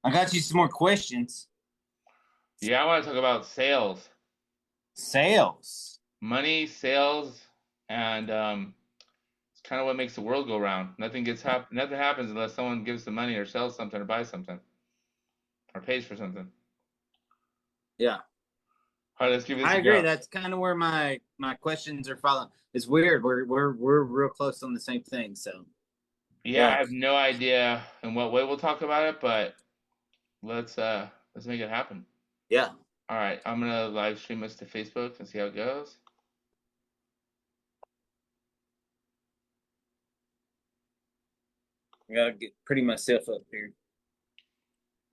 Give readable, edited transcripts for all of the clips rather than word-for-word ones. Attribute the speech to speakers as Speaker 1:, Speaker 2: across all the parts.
Speaker 1: I got you some more questions.
Speaker 2: Yeah, I want to talk about sales,
Speaker 1: Sales.
Speaker 2: money, sales, and it's kind of what makes the world go round. Nothing happens unless someone gives the money or sells something or buys something or pays for something.
Speaker 1: Yeah.
Speaker 2: All right, let's give this
Speaker 1: I
Speaker 2: a
Speaker 1: agree.
Speaker 2: go.
Speaker 1: That's kind of where my questions are following. It's weird. We're real close on the same thing. So
Speaker 2: Yeah, I
Speaker 1: yeah.
Speaker 2: have no idea in what way we'll talk about it, but let's make it happen.
Speaker 1: Yeah.
Speaker 2: All right, I'm gonna live stream this to Facebook and see how it goes.
Speaker 1: I gotta get pretty myself up here.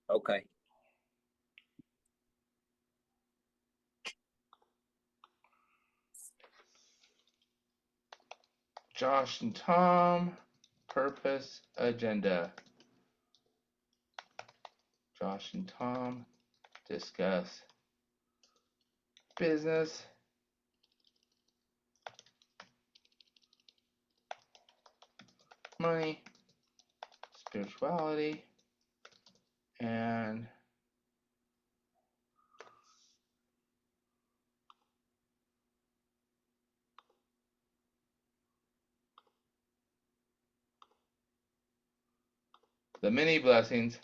Speaker 1: Okay.
Speaker 2: Josh and Tom, purpose agenda. Josh and Tom discuss business, money, spirituality, and the many blessings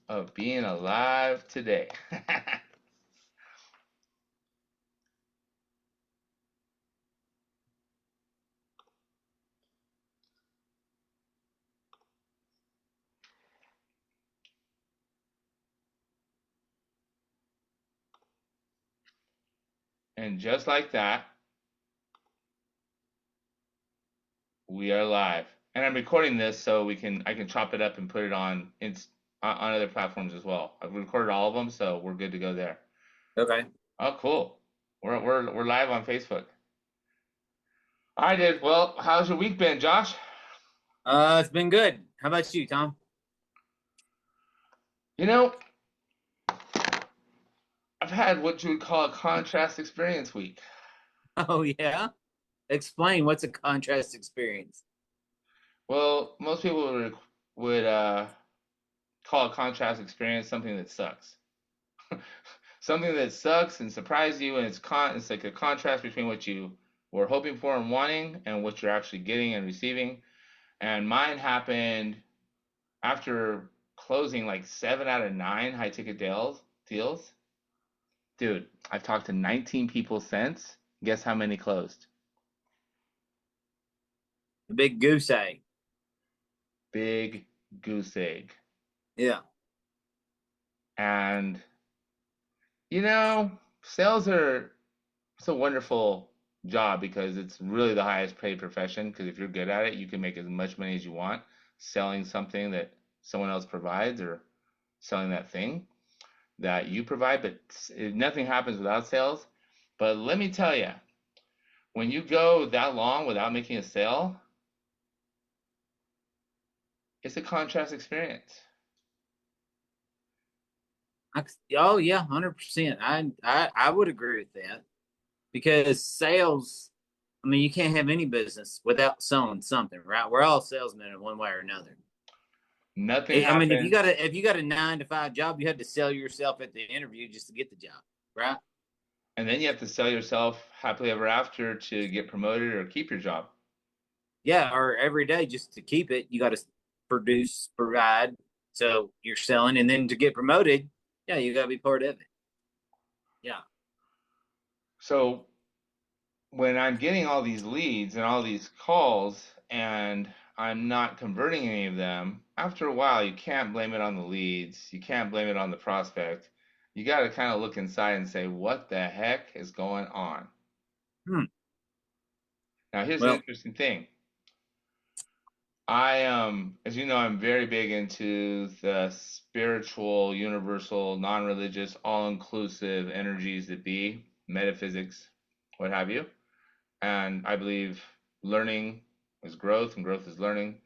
Speaker 2: of being alive today. And just like that, we are live. And I'm recording this so I can chop it up and put it on other platforms as well. I've recorded all of them, so we're good to go there.
Speaker 1: Okay.
Speaker 2: Oh, cool. We're live on Facebook. I did. Well, how's your week been, Josh?
Speaker 1: It's been good. How about you, Tom?
Speaker 2: You know, I've had what you would call a contrast experience week.
Speaker 1: Oh yeah. Explain what's a contrast experience.
Speaker 2: Well, most people would call a contrast experience something that sucks. Something that sucks and surprised you, and it's like a contrast between what you were hoping for and wanting and what you're actually getting and receiving. And mine happened after closing like 7 out of 9 high ticket deals. Dude, I've talked to 19 people since. Guess how many closed?
Speaker 1: The big goose egg.
Speaker 2: Big goose egg.
Speaker 1: Yeah.
Speaker 2: And you know, sales are it's a wonderful job because it's really the highest paid profession. Because if you're good at it, you can make as much money as you want selling something that someone else provides or selling that thing that you provide. But nothing happens without sales. But let me tell you, when you go that long without making a sale, it's a contrast experience.
Speaker 1: Oh yeah, 100%. I would agree with that because sales. I mean, you can't have any business without selling something, right? We're all salesmen in one way or another.
Speaker 2: Nothing
Speaker 1: I mean,
Speaker 2: happens.
Speaker 1: if you got a 9 to 5 job, you had to sell yourself at the interview just to get the job, right?
Speaker 2: And then you have to sell yourself happily ever after to get promoted or keep your job.
Speaker 1: Yeah, or every day just to keep it, you got to produce, provide. So you're selling, and then to get promoted, yeah, you got to be part of it. Yeah.
Speaker 2: So when I'm getting all these leads and all these calls and I'm not converting any of them, after a while, you can't blame it on the leads. You can't blame it on the prospect. You got to kind of look inside and say, what the heck is going on?
Speaker 1: Hmm.
Speaker 2: Now, here's the
Speaker 1: Well,
Speaker 2: interesting thing. As you know, I'm very big into the spiritual, universal, non-religious, all-inclusive energies that be, metaphysics, what have you. And I believe learning is growth and growth is learning.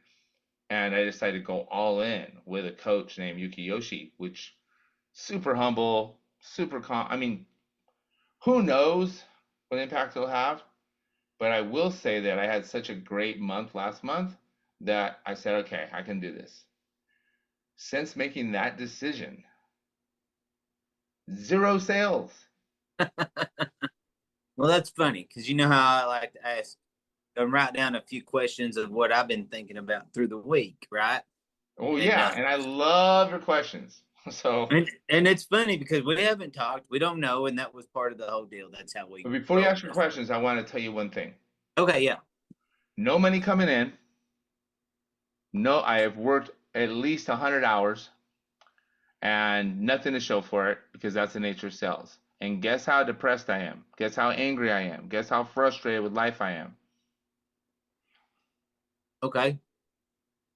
Speaker 2: And I decided to go all in with a coach named Yuki Yoshi, which super humble, super calm. I mean, who knows what impact it'll have? But I will say that I had such a great month last month that I said, okay, I can do this. Since making that decision, zero sales.
Speaker 1: Well, that's funny because you know how I like to ask and write down a few questions of what I've been thinking about through the week, right?
Speaker 2: Oh
Speaker 1: And
Speaker 2: yeah, and I love your questions. So
Speaker 1: and it's funny because we haven't talked, we don't know, and that was part of the whole deal. That's how we
Speaker 2: but before you
Speaker 1: roll.
Speaker 2: ask your questions, I want to tell you one thing.
Speaker 1: Okay, yeah.
Speaker 2: No money coming in. No, I have worked at least 100 hours and nothing to show for it because that's the nature of sales. And guess how depressed I am? Guess how angry I am? Guess how frustrated with life I am?
Speaker 1: Okay,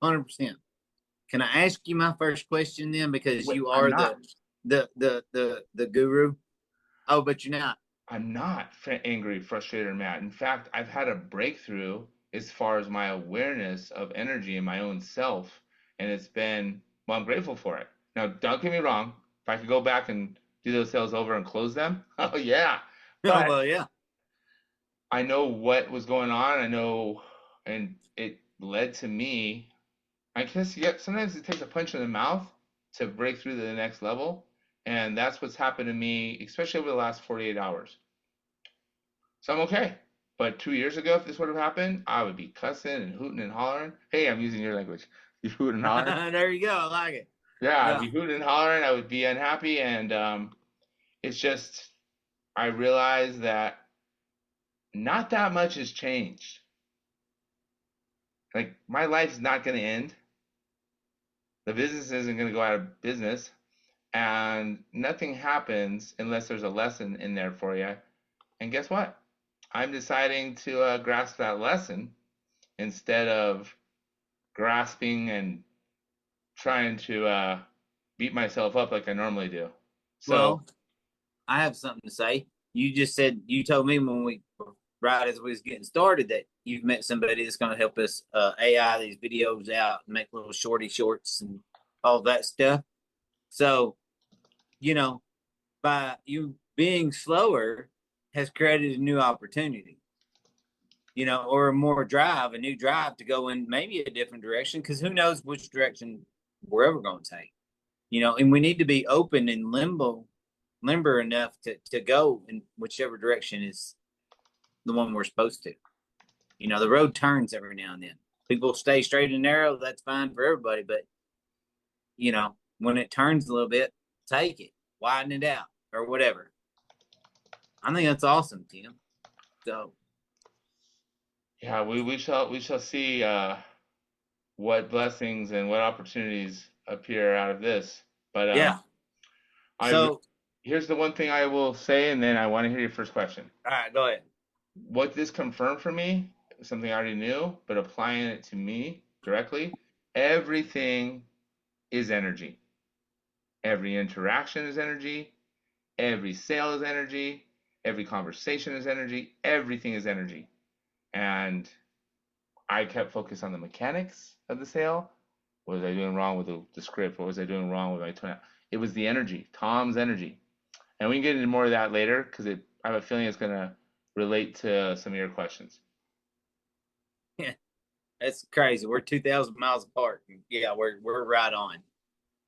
Speaker 1: 100%. Can I ask you my first question then? Because
Speaker 2: Wait,
Speaker 1: you
Speaker 2: I'm
Speaker 1: are
Speaker 2: not.
Speaker 1: the guru. Oh, but you're not.
Speaker 2: I'm not angry, frustrated, or mad. In fact, I've had a breakthrough as far as my awareness of energy in my own self, and it's been, well, I'm grateful for it. Now, don't get me wrong. If I could go back and do those sales over and close them, oh yeah.
Speaker 1: Oh,
Speaker 2: But
Speaker 1: well, yeah.
Speaker 2: I know what was going on. I know, and it led to me. I guess yeah, sometimes it takes a punch in the mouth to break through to the next level, and that's what's happened to me, especially over the last 48 hours. So I'm okay. But 2 years ago, if this would have happened, I would be cussing and hooting and hollering. Hey, I'm using your language. You hooting and hollering?
Speaker 1: There you go. I like it.
Speaker 2: Yeah, I'd
Speaker 1: Yeah.
Speaker 2: be hooting and hollering. I would be unhappy, and it's just I realized that not that much has changed. Like my life's not going to end. The business isn't going to go out of business, and nothing happens unless there's a lesson in there for you. And guess what? I'm deciding to grasp that lesson instead of grasping and trying to beat myself up like I normally do. So,
Speaker 1: Well, I have something to say. You just said you told me when we right as we was getting started that you've met somebody that's going to help us AI these videos out and make little shorty shorts and all that stuff. So, you know, by you being slower has created a new opportunity, or a more drive, a new drive to go in maybe a different direction because who knows which direction we're ever going to take, and we need to be open and limber enough to go in whichever direction is the one we're supposed to. The road turns every now and then. People stay straight and narrow, that's fine for everybody, but when it turns a little bit, take it, widen it out, or whatever. I think that's awesome, Tim. So
Speaker 2: yeah, we shall see what blessings and what opportunities appear out of this. But
Speaker 1: yeah.
Speaker 2: I
Speaker 1: So
Speaker 2: here's the one thing I will say, and then I want to hear your first question.
Speaker 1: all right, go ahead.
Speaker 2: What this confirmed for me, something I already knew, but applying it to me directly, everything is energy. Every interaction is energy. Every sale is energy. Every conversation is energy. Everything is energy. And I kept focused on the mechanics of the sale. What was I doing wrong with the script? What was I doing wrong with my tone? It was the energy, Tom's energy. And we can get into more of that later because I have a feeling it's going to relate to some of your questions.
Speaker 1: Yeah, that's crazy. We're 2,000 miles apart. Yeah, we're right on.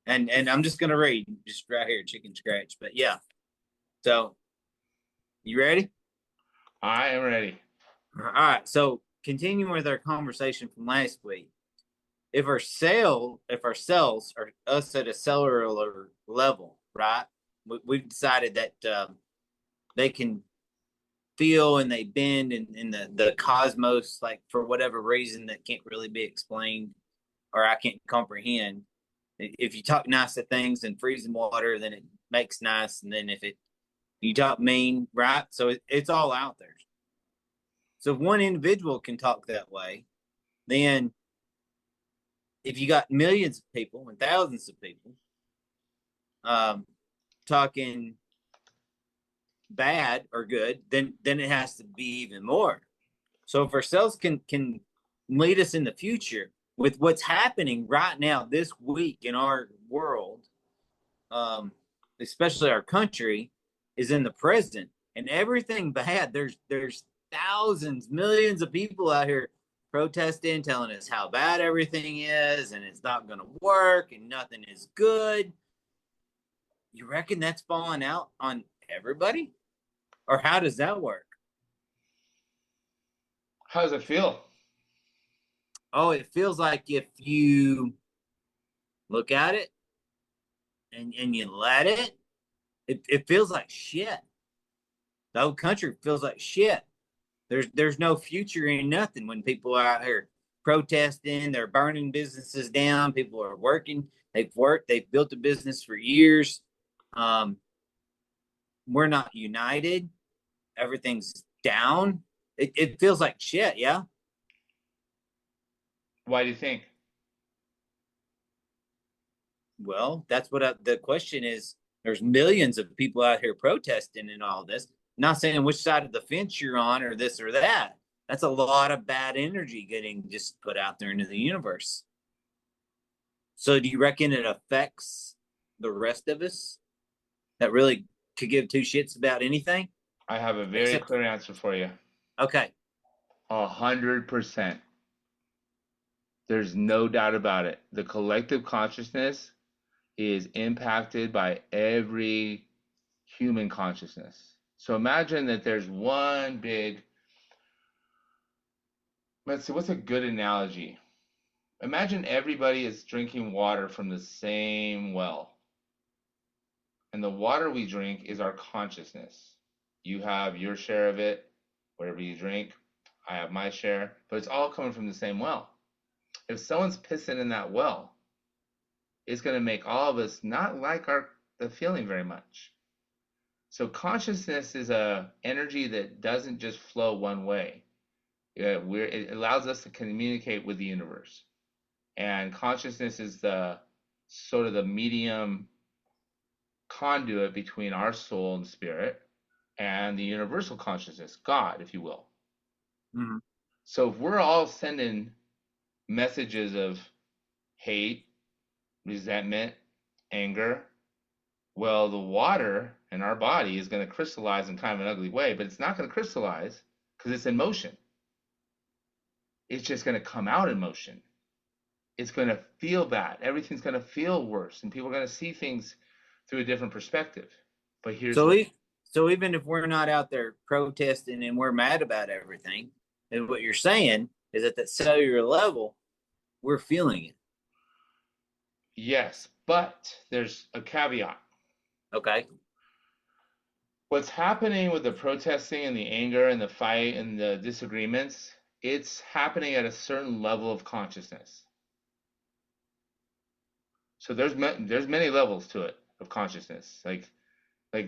Speaker 1: And I'm just gonna read just right here, chicken scratch. But yeah, so you ready?
Speaker 2: I am ready.
Speaker 1: All right. So continuing with our conversation from last week, if our cells are us at a cellular level, right? We've decided that they can feel and they bend in the cosmos, like for whatever reason that can't really be explained or I can't comprehend. If you talk nice to things in freezing water, then it makes nice, and then if you talk mean, right? So it's all out there. So if one individual can talk that way, then if you got millions of people and thousands of people um, talking bad or good, then it has to be even more. So if ourselves can lead us in the future with what's happening right now this week in our world, um, especially our country, is in the present, and everything bad. There's thousands, millions of people out here protesting, telling us how bad everything is and it's not going to work and nothing is good. You reckon that's falling out on everybody? Or how does that work?
Speaker 2: How does it feel?
Speaker 1: Oh, it feels like if you look at it and you let it feels like shit. The whole country feels like shit. There's no future in nothing when people are out here protesting, they're burning businesses down, people are working, they've built a business for years. Um, we're not united, everything's down. It feels like shit, yeah.
Speaker 2: Why do you think?
Speaker 1: Well, that's what the question is. There's millions of people out here protesting and all this. I'm not saying which side of the fence you're on or this or that. That's a lot of bad energy getting just put out there into the universe. So do you reckon it affects the rest of us that really could give two shits about anything?
Speaker 2: I have a very
Speaker 1: Except,
Speaker 2: clear answer for you.
Speaker 1: okay.
Speaker 2: 100%. There's no doubt about it. The collective consciousness is impacted by every human consciousness. So imagine that there's one big, let's see, what's a good analogy? Imagine everybody is drinking water from the same well. And the water we drink is our consciousness. You have your share of it, whatever you drink. I have my share, but it's all coming from the same well. If someone's pissing in that well, it's going to make all of us not like the feeling very much. So consciousness is a energy that doesn't just flow one way. It allows us to communicate with the universe, and consciousness is the sort of the medium conduit between our soul and spirit and the universal consciousness, God, if you will.
Speaker 1: Mm-hmm.
Speaker 2: So if we're all sending messages of hate, resentment, anger, well, the water in our body is going to crystallize in kind of an ugly way, but it's not going to crystallize because it's in motion. It's just going to come out in motion. It's going to feel bad. Everything's going to feel worse, and people are going to see things through a different perspective. But here's
Speaker 1: So
Speaker 2: what.
Speaker 1: so even if we're not out there protesting and we're mad about everything, and what you're saying is at that cellular level, we're feeling it.
Speaker 2: Yes, but there's a caveat.
Speaker 1: Okay.
Speaker 2: What's happening with the protesting and the anger and the fight and the disagreements, it's happening at a certain level of consciousness. So there's many levels to it of consciousness. Like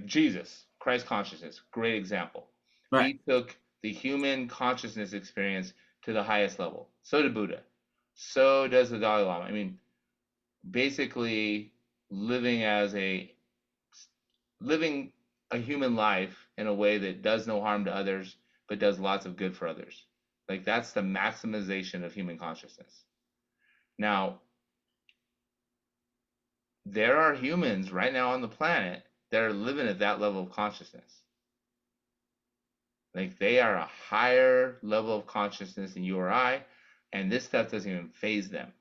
Speaker 2: Jesus, Christ consciousness, great example.
Speaker 1: Right.
Speaker 2: He took the human consciousness experience to the highest level. So did Buddha. So does the Dalai Lama. I mean, basically living a human life in a way that does no harm to others but does lots of good for others. Like that's the maximization of human consciousness. Now, there are humans right now on the planet that are living at that level of consciousness. Like they are a higher level of consciousness than you or I, and this stuff doesn't even phase them.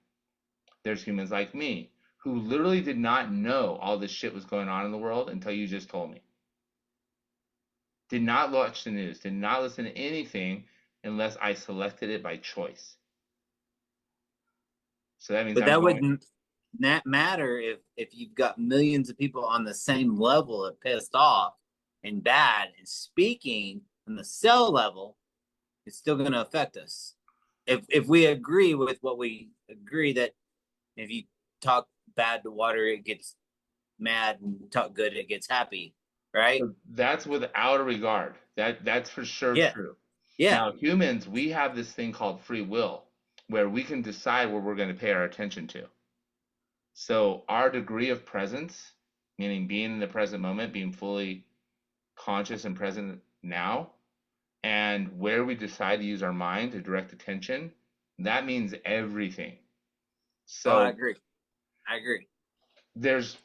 Speaker 2: There's humans like me who literally did not know all this shit was going on in the world until you just told me. Did not watch the news, did not listen to anything unless I selected it by choice. So that means
Speaker 1: But
Speaker 2: I'm
Speaker 1: that
Speaker 2: going.
Speaker 1: wouldn't that matter if you've got millions of people on the same level of pissed off and bad and speaking on the cell level, it's still going to affect us. If we agree with what we agree that if you talk bad to water, it gets mad, and talk good, it gets happy, right?
Speaker 2: So that's without a regard. That's for sure
Speaker 1: Yeah,
Speaker 2: true.
Speaker 1: yeah.
Speaker 2: Now, humans, we have this thing called free will, where we can decide where we're going to pay our attention to. So our degree of presence, meaning being in the present moment, being fully conscious and present now, and where we decide to use our mind to direct attention, that means everything.
Speaker 1: Oh, I
Speaker 2: So
Speaker 1: agree. I agree.
Speaker 2: there's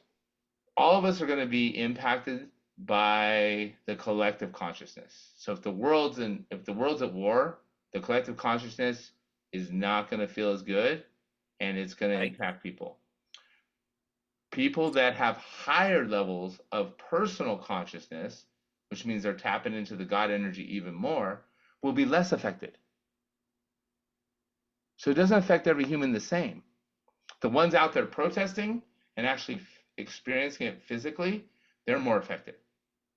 Speaker 2: all of us are going to be impacted by the collective consciousness. So if the world's at war, the collective consciousness is not going to feel as good, and it's going to
Speaker 1: Right.
Speaker 2: impact people. People that have higher levels of personal consciousness, which means they're tapping into the God energy even more, will be less affected. So it doesn't affect every human the same. The ones out there protesting and actually experiencing it physically, they're more affected.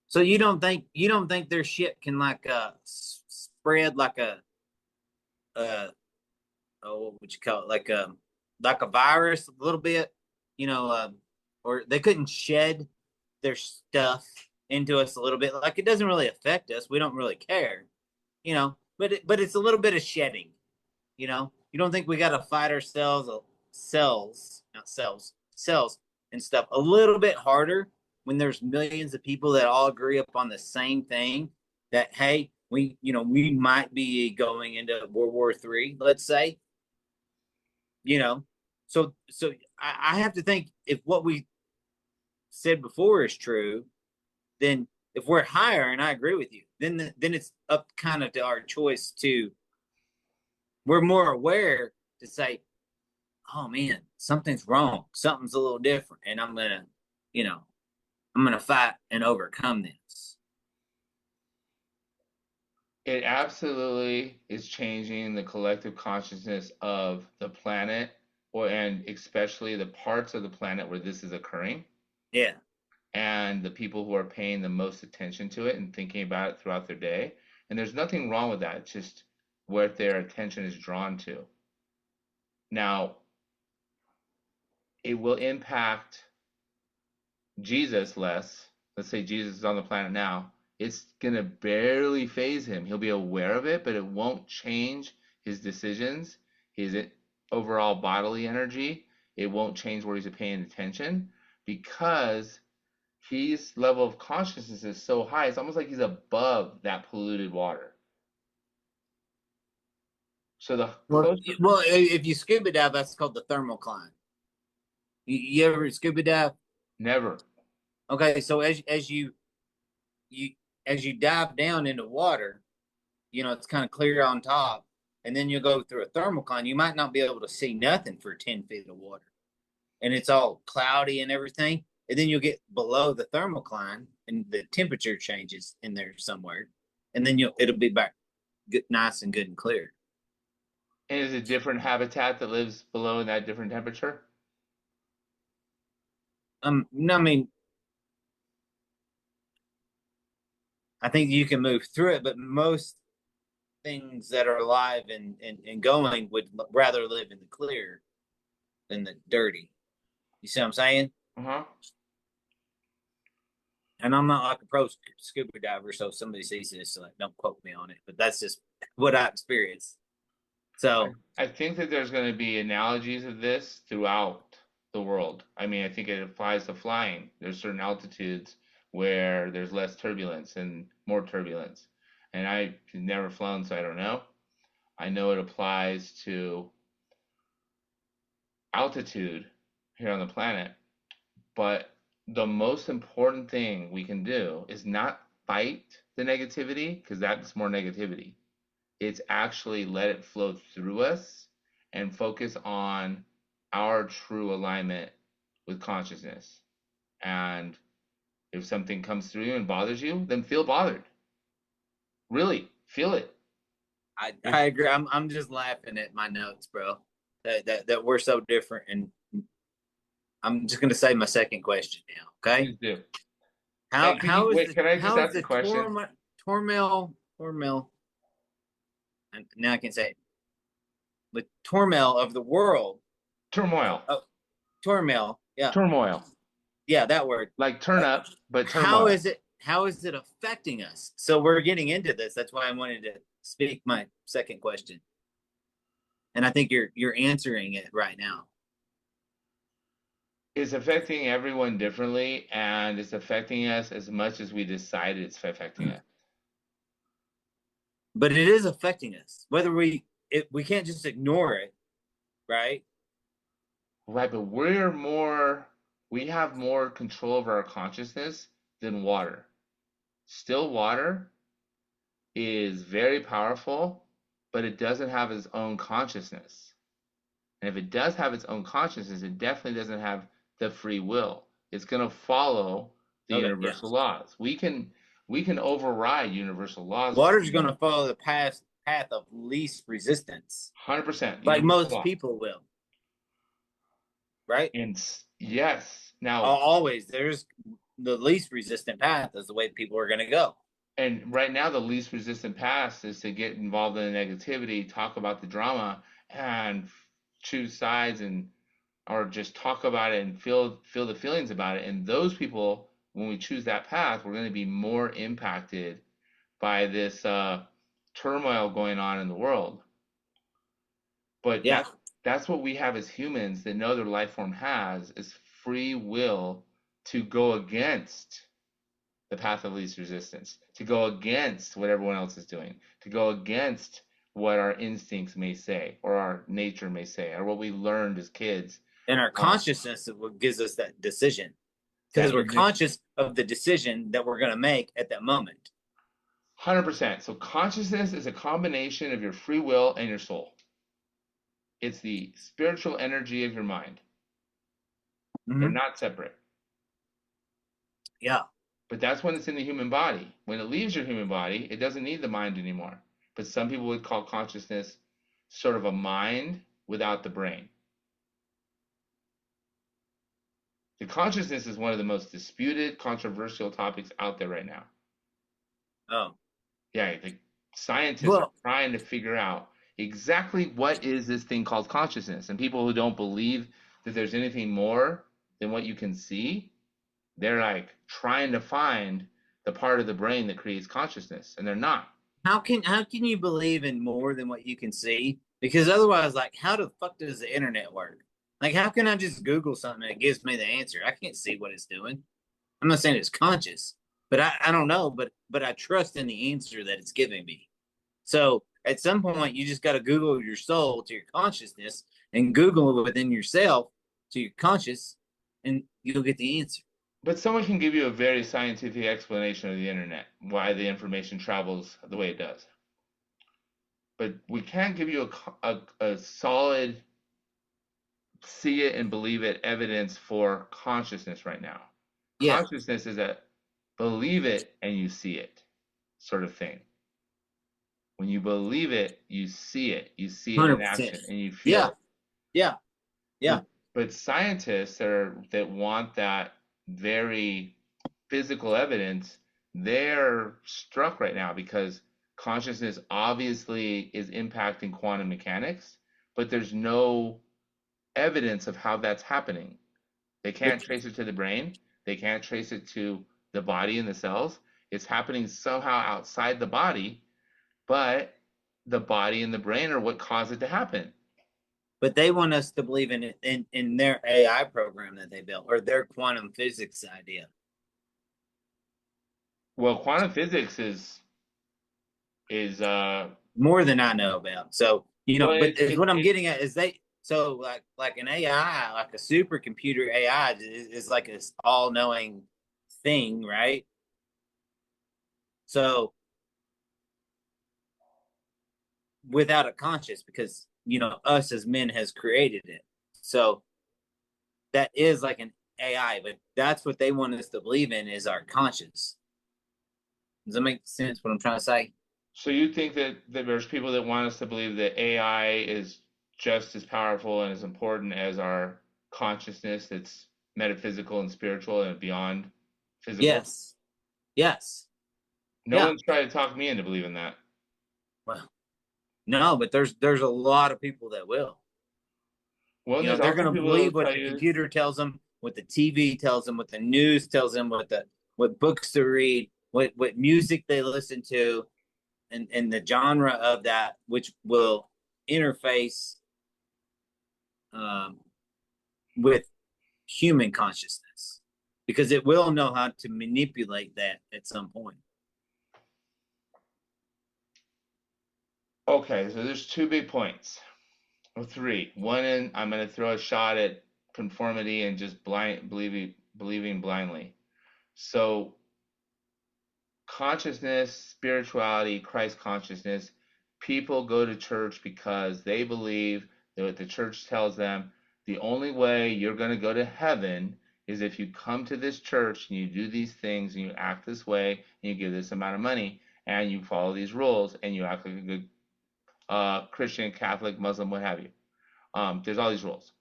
Speaker 1: So you don't think their shit can like spread like a uh oh, what would you call it, like a virus a little bit, you know, or they couldn't shed their stuff into us a little bit. Like it doesn't really affect us. We don't really care, you know. But it's a little bit of shedding, you know. You don't think we got to fight ourselves, cells, not cells, cells and stuff a little bit harder when there's millions of people that all agree upon the same thing that hey, we might be going into World War III, let's say, you know. So I have to think if what we said before is true, then if we're higher, and I agree with you, then it's up kind of to our choice to we're more aware to say, oh man, something's wrong, something's a little different, and you know, I'm gonna fight and overcome this.
Speaker 2: It absolutely is changing the collective consciousness of the planet, and especially the parts of the planet where this is occurring,
Speaker 1: Yeah.
Speaker 2: and the people who are paying the most attention to it and thinking about it throughout their day. And there's nothing wrong with that. It's just what their attention is drawn to. Now, it will impact Jesus less. Let's say Jesus is on the planet now. It's going to barely phase him. He'll be aware of it, but it won't change his decisions, his overall bodily energy. It won't change where he's paying attention because his level of consciousness is so high. It's almost like he's above that polluted water. So the
Speaker 1: Well,
Speaker 2: closer,
Speaker 1: well, if you scuba dive, that's called the thermal climb. You ever scuba dive?
Speaker 2: never.
Speaker 1: Okay, so you as you dive down into water, it's kind of clear on top, and then you'll go through a thermal climb. You might not be able to see nothing for 10 feet of water, and it's all cloudy and everything. And then you'll get below the thermocline, and the temperature changes in there somewhere, and then it'll be back good, nice and good and clear.
Speaker 2: And is it different habitat that lives below in that different temperature?
Speaker 1: No, I mean, I think you can move through it, but most things that are alive and going would rather live in the clear than the dirty. You see what I'm saying?
Speaker 2: Uh-huh.
Speaker 1: And I'm not like a pro scuba diver, so if somebody sees this, like, don't quote me on it, but that's just what I experienced.
Speaker 2: I,
Speaker 1: So
Speaker 2: I think that there's going to be analogies of this throughout the world. I mean, I think it applies to flying. There's certain altitudes where there's less turbulence and more turbulence. And I've never flown, so I don't know. I know it applies to altitude here on the planet, but the most important thing we can do is not fight the negativity because that's more negativity. It's actually let it flow through us and focus on our true alignment with consciousness. And if something comes through you and bothers you, then feel bothered. Really, feel it.
Speaker 1: I agree. I'm just laughing at my notes, bro. That we're so different, and I'm just gonna say my second question now. Okay,
Speaker 2: Please do.
Speaker 1: how
Speaker 2: And
Speaker 1: how is
Speaker 2: wait,
Speaker 1: the
Speaker 2: can I just
Speaker 1: how is
Speaker 2: ask a
Speaker 1: the
Speaker 2: question?
Speaker 1: Tormel, and now I can say it, the Tormel of the world,
Speaker 2: Turmoil.
Speaker 1: oh, Tormel, yeah,
Speaker 2: Turmoil.
Speaker 1: yeah, that word.
Speaker 2: Like turn
Speaker 1: Uh,
Speaker 2: up, but
Speaker 1: how
Speaker 2: turmoil.
Speaker 1: is it? How is it affecting us? So we're getting into this. That's why I wanted to speak my second question, and I think you're answering it right now.
Speaker 2: It's affecting everyone differently, and it's affecting us as much as we decide it's affecting us.
Speaker 1: But it is affecting us. Whether we can't just ignore it, right?
Speaker 2: Right, but we have more control over our consciousness than water. Still water is very powerful, but it doesn't have its own consciousness. And if it does have its own consciousness, it definitely doesn't have the free will. It's going to follow the
Speaker 1: Okay, yeah.
Speaker 2: universal laws. We can override universal laws if
Speaker 1: Water's
Speaker 2: we
Speaker 1: going to
Speaker 2: want.
Speaker 1: follow the path of least resistance,
Speaker 2: 100%
Speaker 1: like
Speaker 2: universal
Speaker 1: most
Speaker 2: law.
Speaker 1: people will, right?
Speaker 2: And yes, now,
Speaker 1: Always, there's the least resistant path is the way people are going to go.
Speaker 2: and right now, the least resistant path is to get involved in the negativity, talk about the drama, and choose sides, and or just talk about it and feel the feelings about it. And those people, when we choose that path, we're going to be more impacted by this turmoil going on in the world. But
Speaker 1: Yeah,
Speaker 2: that's what we have as humans that no other life form has is free will to go against the path of least resistance, to go against what everyone else is doing, to go against what our instincts may say, or our nature may say, or what we learned as kids.
Speaker 1: and our
Speaker 2: Uh,
Speaker 1: consciousness is what gives us that decision because
Speaker 2: that
Speaker 1: we're
Speaker 2: in
Speaker 1: conscious of the decision that we're going to make at that moment.
Speaker 2: 100%. So consciousness is a combination of your free will and your soul. It's the spiritual energy of your mind. They're
Speaker 1: Mm-hmm.
Speaker 2: not separate.
Speaker 1: Yeah,
Speaker 2: But that's when it's in the human body. When it leaves your human body, it doesn't need the mind anymore. But some people would call consciousness sort of a mind without the brain. The consciousness is one of the most disputed, controversial topics out there right now.
Speaker 1: oh,
Speaker 2: Yeah, the scientists are
Speaker 1: well,
Speaker 2: trying to figure out exactly what is this thing called consciousness. And people who don't believe that there's anything more than what you can see, they're like trying to find the part of the brain that creates consciousness, and they're not.
Speaker 1: how can you believe in more than what you can see? Because otherwise, like, how the fuck does the internet work? Like, how can I just Google something and it gives me the answer? I can't see what it's doing. I'm not saying it's conscious, but I don't know, but I trust in the answer that it's giving me. So at some point, you just got to Google your soul to your consciousness and Google it within yourself to your conscious, and you'll get the answer.
Speaker 2: But someone can give you a very scientific explanation of the internet, why the information travels the way it does. But we can't give you a solid see it and believe it evidence for consciousness right now.
Speaker 1: Yeah,
Speaker 2: Consciousness is a believe it and you see it sort of thing. When you believe it, you see it. You see it in
Speaker 1: 100%.
Speaker 2: action and you feel
Speaker 1: Yeah,
Speaker 2: it.
Speaker 1: yeah, yeah.
Speaker 2: But scientists that want that very physical evidence, they're struck right now because consciousness obviously is impacting quantum mechanics, but there's no evidence of how that's happening. They can't
Speaker 1: But
Speaker 2: trace it to the brain. They can't trace it to the body and the cells. It's happening somehow outside the body, but the body and the brain are what cause it to happen.
Speaker 1: but they want us to believe in it in their AI program that they built or their quantum physics idea.
Speaker 2: Well, quantum physics is
Speaker 1: More than I know about. So,
Speaker 2: well
Speaker 1: but is what I'm
Speaker 2: it
Speaker 1: getting at is they so like an AI, like a supercomputer AI is like this all knowing thing, right? So without a conscious, because us as men has created it. So that is like an AI, but that's what they want us to believe in is our conscious. Does that make sense what I'm trying to say?
Speaker 2: so you think that there's people that want us to believe that AI is just as powerful and as important as our consciousness that's metaphysical and spiritual and beyond physical?
Speaker 1: Yes. Yes.
Speaker 2: No
Speaker 1: Yeah.
Speaker 2: one's tried to talk me into believing that.
Speaker 1: Well, no, but there's a lot of people that will.
Speaker 2: Well, and there's
Speaker 1: They're
Speaker 2: also
Speaker 1: going to
Speaker 2: people that will
Speaker 1: believe what
Speaker 2: tell
Speaker 1: the
Speaker 2: you,
Speaker 1: computer tells them, what the TV tells them, what the news tells them, what books to read, what music they listen to, and the genre of that, which will interface um, with human consciousness, because it will know how to manipulate that at some point.
Speaker 2: okay, so there's two big points, or three. One, I'm going to throw a shot at conformity and just believing blindly. So consciousness, spirituality, Christ consciousness, people go to church because they believe that what the church tells them, the only way you're going to go to heaven is if you come to this church and you do these things and you act this way and you give this amount of money and you follow these rules and you act like a good Christian, Catholic, Muslim, what have you. There's all these rules.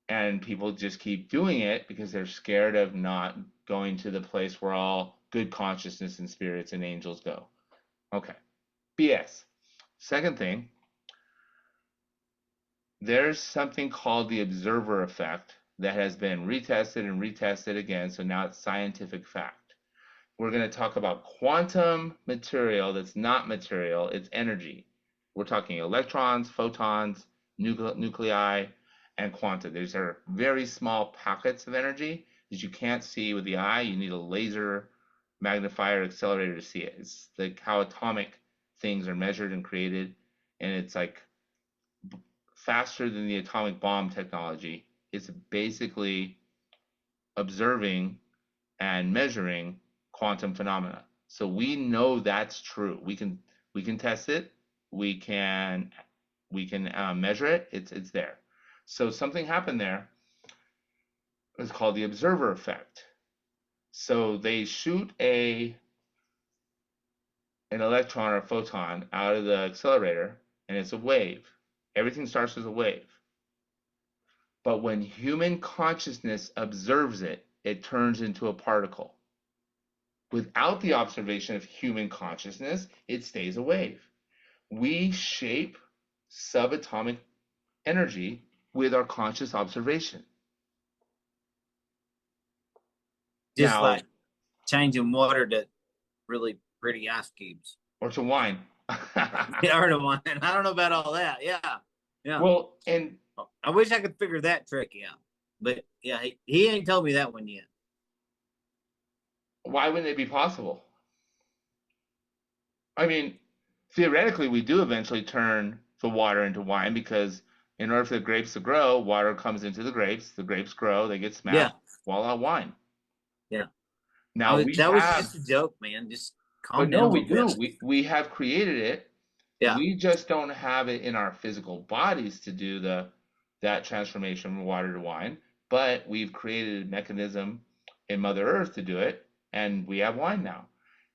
Speaker 2: And people just keep doing it because they're scared of not going to the place where all good consciousness and spirits and angels go. Okay. BS. Second thing, there's something called the observer effect that has been retested and retested again, so now it's scientific fact. We're going to talk about quantum material that's not material, it's energy. We're talking electrons, photons, nuclei, and quanta. These are very small pockets of energy that you can't see with the eye. You need a laser magnifier accelerator to see it. It's like how atomic things are measured and created, and it's like faster than the atomic bomb technology. It's basically observing and measuring quantum phenomena. So we know that's true. We can test it. We can measure it. It's there. So something happened there. It's called the observer effect. So they shoot an electron or a photon out of the accelerator, and it's a wave. Everything starts as a wave. But when human consciousness observes it, it turns into a particle. Without the observation of human consciousness, it stays a wave. We shape subatomic energy with our conscious observation.
Speaker 1: Just
Speaker 2: Now,
Speaker 1: like changing water to really pretty ice cubes.
Speaker 2: or to wine.
Speaker 1: Yeah, or to wine. I don't know about all that. Yeah. Yeah.
Speaker 2: Well, and
Speaker 1: I wish I could figure that trick out. But yeah, he ain't told me that one yet.
Speaker 2: why wouldn't it be possible? I mean, theoretically, we do eventually turn the water into wine because in order for the grapes to grow, water comes into the grapes grow, they get
Speaker 1: Yeah.
Speaker 2: smashed, voila, wine.
Speaker 1: Yeah.
Speaker 2: Now
Speaker 1: That was just a joke, man. Just
Speaker 2: but
Speaker 1: calm
Speaker 2: no,
Speaker 1: down a
Speaker 2: we
Speaker 1: little
Speaker 2: do.
Speaker 1: bit.
Speaker 2: We have created it.
Speaker 1: Yeah.
Speaker 2: We just don't have it in our physical bodies to do that transformation from water to wine. But we've created a mechanism in Mother Earth to do it, and we have wine now.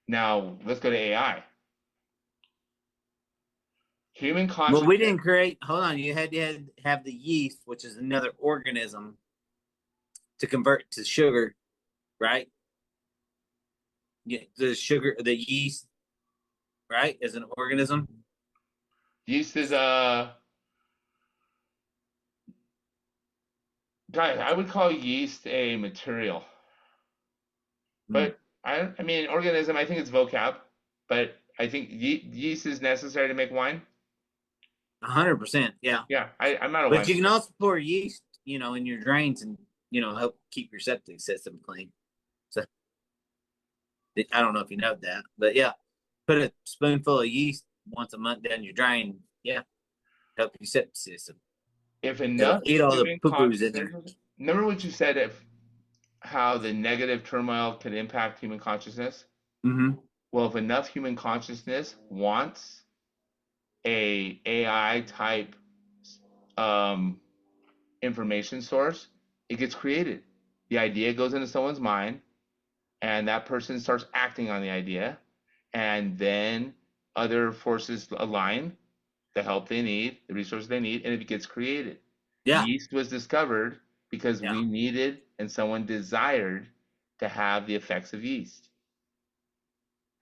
Speaker 2: Now let's go to AI. Human
Speaker 1: Well, we
Speaker 2: consciousness.
Speaker 1: didn't create. Hold on, you had to have the yeast, which is another organism, to convert to sugar, right? Yeah, the yeast, right, is an organism.
Speaker 2: Yeast is a guys. I would call yeast a material,
Speaker 1: Mm.
Speaker 2: but I mean organism. I think it's vocab, but I think yeast is necessary to make wine.
Speaker 1: 100%, yeah.
Speaker 2: Yeah, I'm not a
Speaker 1: But you
Speaker 2: wine.
Speaker 1: can also pour yeast, in your drains and help keep your septic system clean. So I don't know if you know that, but yeah, put a spoonful of yeast once a month down your drain. Yeah, help your septic system.
Speaker 2: If
Speaker 1: It'll
Speaker 2: enough
Speaker 1: eat all the
Speaker 2: human
Speaker 1: poo poos in there.
Speaker 2: consciousness, remember what you said if how the negative turmoil could impact human consciousness?
Speaker 1: Mm-hmm.
Speaker 2: Well, if enough human consciousness wants a AI type um, information source, it gets created. The idea goes into someone's mind, and that person starts acting on the idea, and then other forces align, the help they need, the resources they need, and it gets created.
Speaker 1: Yeah,
Speaker 2: Yeast was discovered because
Speaker 1: yeah,
Speaker 2: we needed and someone desired to have the effects of yeast.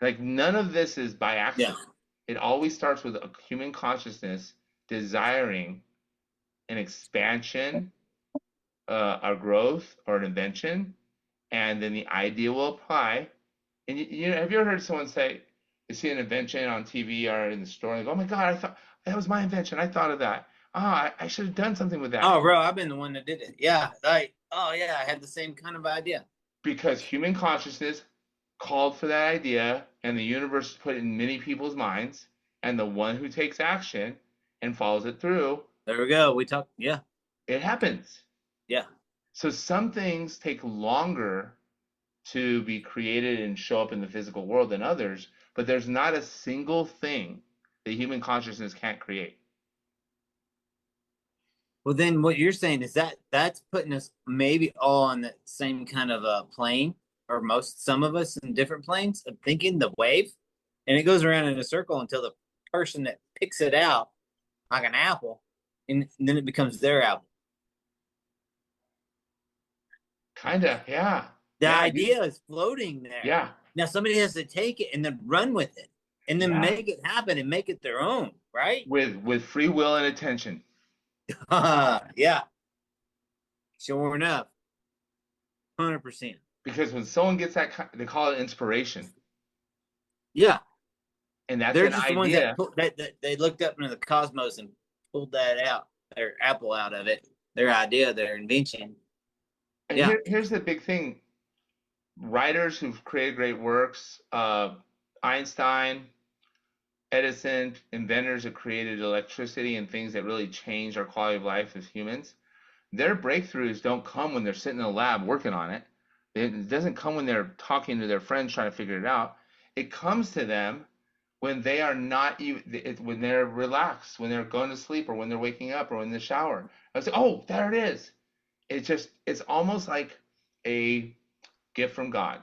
Speaker 2: Like none of this is by
Speaker 1: yeah,
Speaker 2: accident. It always starts with a human consciousness desiring an expansion, a growth, or an invention, and then the idea will apply. And have you ever heard someone say they see an invention on TV or in the store, and they go, "Oh my God, I thought that was my invention. I thought of that. Oh, I should have done something with that."
Speaker 1: Oh, bro, I've been the one that did it. Yeah, oh yeah, I had the same kind of idea.
Speaker 2: Because human consciousness called for that idea, and the universe put it in many people's minds, and the one who takes action and follows it through,
Speaker 1: There we go. We talked. Yeah,
Speaker 2: it happens.
Speaker 1: yeah,
Speaker 2: So some things take longer to be created and show up in the physical world than others, but there's not a single thing that human consciousness can't create.
Speaker 1: Well, then what you're saying is that that's putting us maybe all on the same kind of a plane, or some of us in different planes of thinking the wave, and it goes around in a circle until the person that picks it out like an apple, and then it becomes their apple.
Speaker 2: Kinda, yeah.
Speaker 1: The
Speaker 2: Yeah,
Speaker 1: idea is floating there.
Speaker 2: yeah,
Speaker 1: Now somebody has to take it and then run with it, and then
Speaker 2: yeah.
Speaker 1: make it happen and make it their own, right?
Speaker 2: With free will and attention.
Speaker 1: Yeah, sure enough, 100%.
Speaker 2: Because when someone gets they call it inspiration.
Speaker 1: Yeah,
Speaker 2: And that's
Speaker 1: they're
Speaker 2: an
Speaker 1: just the ones that,
Speaker 2: idea.
Speaker 1: that they looked up into the cosmos and pulled that out, their apple out of it, their idea, their invention.
Speaker 2: And
Speaker 1: Yeah.
Speaker 2: here's the big thing. Writers who've created great works, Einstein, Edison, inventors that created electricity and things that really changed our quality of life as humans, their breakthroughs don't come when they're sitting in a lab working on it. It doesn't come when they're talking to their friends trying to figure it out. It comes to them when they are not even, when they're relaxed, when they're going to sleep, or when they're waking up, or in the shower. I say, oh, there it is. It's almost like a gift from God.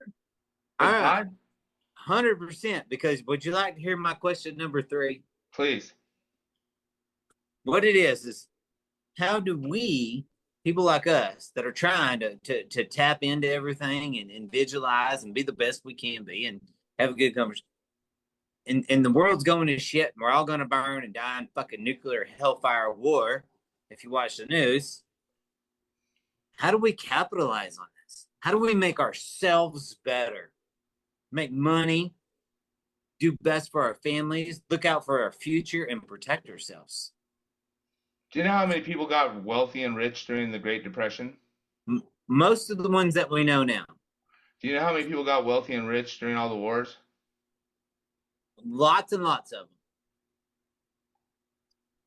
Speaker 1: All
Speaker 2: But
Speaker 1: right.
Speaker 2: God,
Speaker 1: 100%. Because would you like to hear my question number 3?
Speaker 2: please.
Speaker 1: What it is how do we, people like us that are trying to tap into everything and visualize and be the best we can be and have a good conversation, and the world's going to shit, and we're all going to burn and die in fucking nuclear hellfire war if you watch the news. How do we capitalize on this? How do we make ourselves better, make money, do best for our families, look out for our future, and protect ourselves?
Speaker 2: Do you know how many people got wealthy and rich during the Great Depression?
Speaker 1: Most of the ones that we know now.
Speaker 2: Do you know how many people got wealthy and rich during all the wars?
Speaker 1: Lots and lots of them.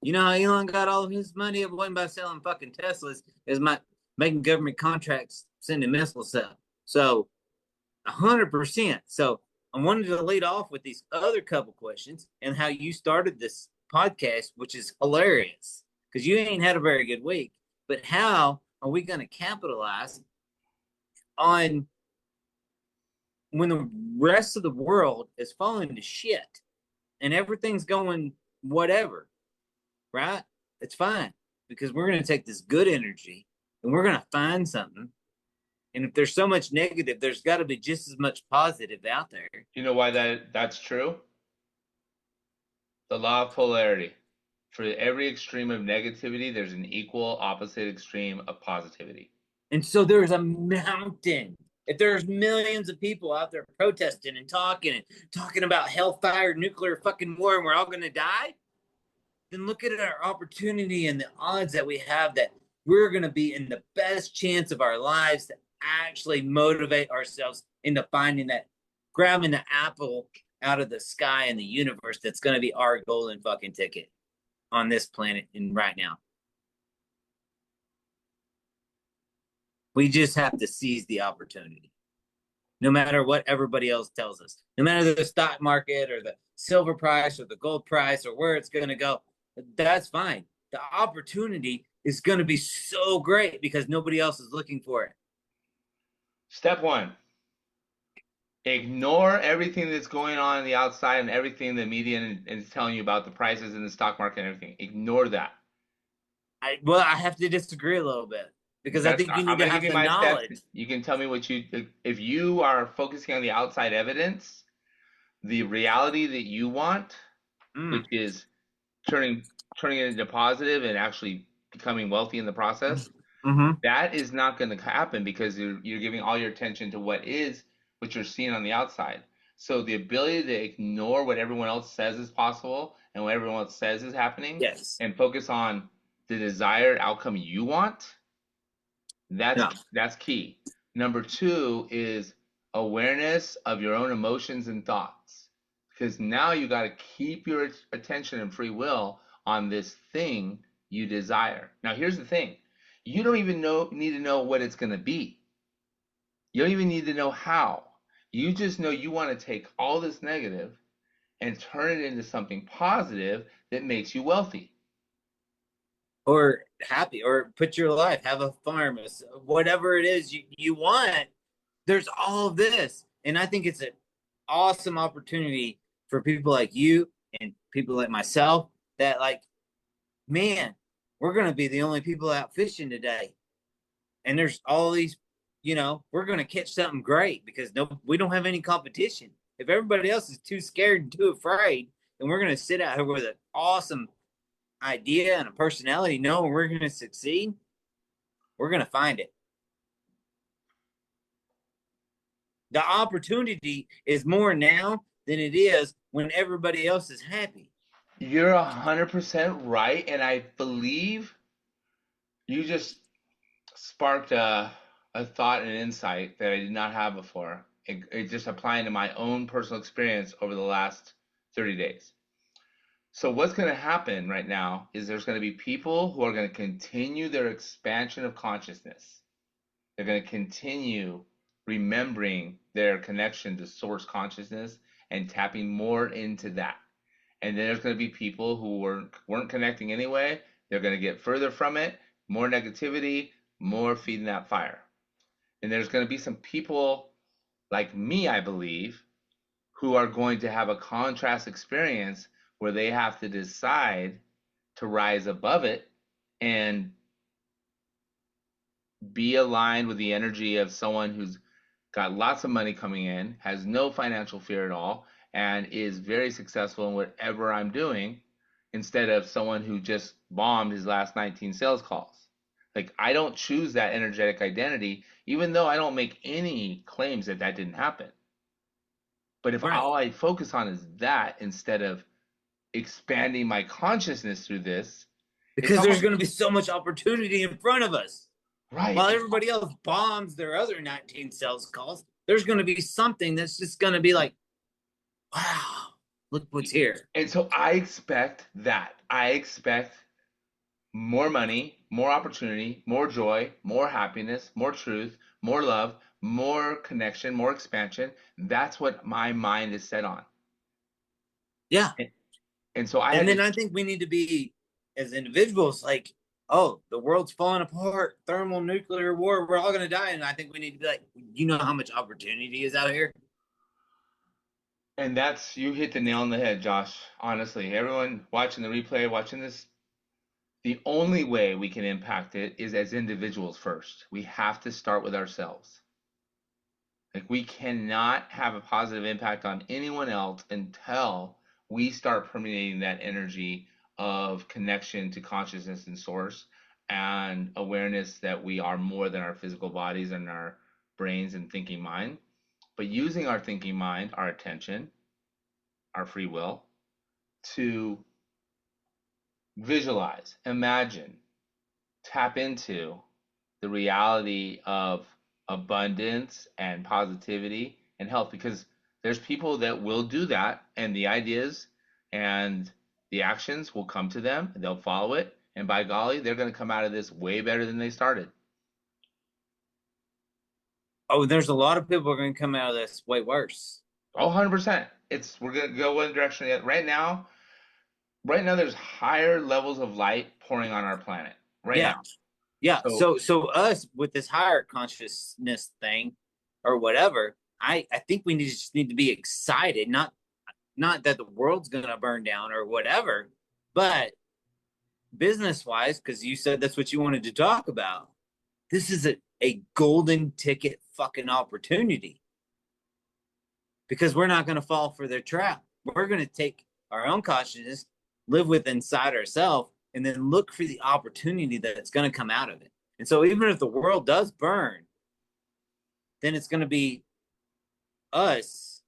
Speaker 1: You know how Elon got all of his money? It wasn't by selling fucking Teslas. It's making government contracts, sending missiles up. So 100%. So I wanted to lead off with these other couple questions and how you started this podcast, which is hilarious because you ain't had a very good week. But how are we going to capitalize on when the rest of the world is falling to shit and everything's going whatever, right? It's fine because we're going to take this good energy and we're going to find something. And if there's so much negative, there's got to be just as much positive out there.
Speaker 2: You know why that's true? The law of polarity. For every extreme of negativity, there's an equal opposite extreme of positivity.
Speaker 1: And so there's a mountain. If there's millions of people out there protesting and talking about hellfire, nuclear fucking war, and we're all going to die, then look at our opportunity and the odds that we have that we're going to be in the best chance of our lives to actually motivate ourselves into finding that, grabbing the apple out of the sky in the universe that's going to be our golden fucking ticket on this planet and right now. We just have to seize the opportunity. No matter what everybody else tells us, no matter the stock market or the silver price or the gold price or where it's going to go, that's fine. The opportunity is going to be so great because nobody else is looking for it.
Speaker 2: Step 1. Ignore everything that's going on in the outside and everything the media is telling you about the prices in the stock market and everything. Ignore that.
Speaker 1: I have to disagree a little bit because I think you
Speaker 2: I'm
Speaker 1: need to
Speaker 2: gonna
Speaker 1: have
Speaker 2: give you
Speaker 1: the
Speaker 2: my steps.
Speaker 1: knowledge.
Speaker 2: You can tell me if you are focusing on the outside evidence, the reality that you want, which is turning it into positive and actually becoming wealthy in the process, that is not going to happen because you're giving all your attention to what you're seeing on the outside. So the ability to ignore what everyone else says is possible and what everyone else says is happening,
Speaker 1: Yes.
Speaker 2: and focus on the desired outcome you want, that's key. Number 2 is awareness of your own emotions and thoughts. Because now you got to keep your attention and free will on this thing you desire. Now, here's the thing. You don't even need to know what it's going to be. You don't even need to know how. You just know you want to take all this negative and turn it into something positive that makes you wealthy.
Speaker 1: Or happy, or put your life, have a farm, whatever it is you want. There's all of this. And I think it's an awesome opportunity for people like you and people like myself that, like, man, we're going to be the only people out fishing today. And there's all these, we're going to catch something great because we don't have any competition. If everybody else is too scared and too afraid, then we're going to sit out here with an awesome idea and a personality, knowing we're going to succeed. We're going to find it. The opportunity is more now than it is when everybody else is happy.
Speaker 2: You're 100% right, and I believe you just sparked a thought and an insight that I did not have before. It just applying to my own personal experience over the last 30 days. So what's going to happen right now is there's going to be people who are going to continue their expansion of consciousness. They're going to continue remembering their connection to source consciousness and tapping more into that. And then there's going to be people who weren't connecting anyway. They're going to get further from it, more negativity, more feeding that fire. And there's going to be some people like me, I believe, who are going to have a contrast experience where they have to decide to rise above it and be aligned with the energy of someone who's got lots of money coming in, has no financial fear at all, and is very successful in whatever I'm doing, instead of someone who just bombed his last 19 sales calls. Like, I don't choose that energetic identity, even though I don't make any claims that that didn't happen. But if
Speaker 1: Right.
Speaker 2: all I focus on is that instead of expanding my consciousness through this, it's
Speaker 1: Because there's
Speaker 2: almost
Speaker 1: going to be so much opportunity in front of us.
Speaker 2: right.
Speaker 1: While everybody else bombs their other 19 sales calls, there's going to be something that's just going to be like, wow, look what's here.
Speaker 2: And so I expect that. I expect more money, more opportunity, more joy, more happiness, more truth, more love, more connection, more expansion. That's what my mind is set on.
Speaker 1: Yeah.
Speaker 2: And so I
Speaker 1: And
Speaker 2: had
Speaker 1: then
Speaker 2: to,
Speaker 1: I think we need to be, as individuals, like, oh, the world's falling apart, thermal nuclear war, we're all going to die. And I think we need to be like, you know how much opportunity is out here?
Speaker 2: and that's, you hit the nail on the head, Josh. Honestly, everyone watching the replay, watching this, the only way we can impact it is as individuals first. We have to start with ourselves. Like, we cannot have a positive impact on anyone else until we start permeating that energy of connection to consciousness and source and awareness that we are more than our physical bodies and our brains and thinking mind. But using our thinking mind, our attention, our free will, to visualize, imagine, tap into the reality of abundance and positivity and health, because there's people that will do that, and the ideas and the actions will come to them and they'll follow it, and by golly, they're going to come out of this way better than they started.
Speaker 1: Oh, there's a lot of people who are going to come out of this way worse.
Speaker 2: Oh, 100%. We're going to go one direction yet. Right now there's higher levels of light pouring on our planet right
Speaker 1: Yeah.
Speaker 2: now.
Speaker 1: Yeah.
Speaker 2: So
Speaker 1: So us with this higher consciousness thing or whatever, I think we just need to be excited, not that the world's gonna burn down or whatever, but business wise, because you said that's what you wanted to talk about. This is a golden ticket fucking opportunity because we're not gonna fall for their trap. We're gonna take our own consciousness, live with inside ourselves, and then look for the opportunity that's gonna come out of it. And so even if the world does burn, then it's gonna be us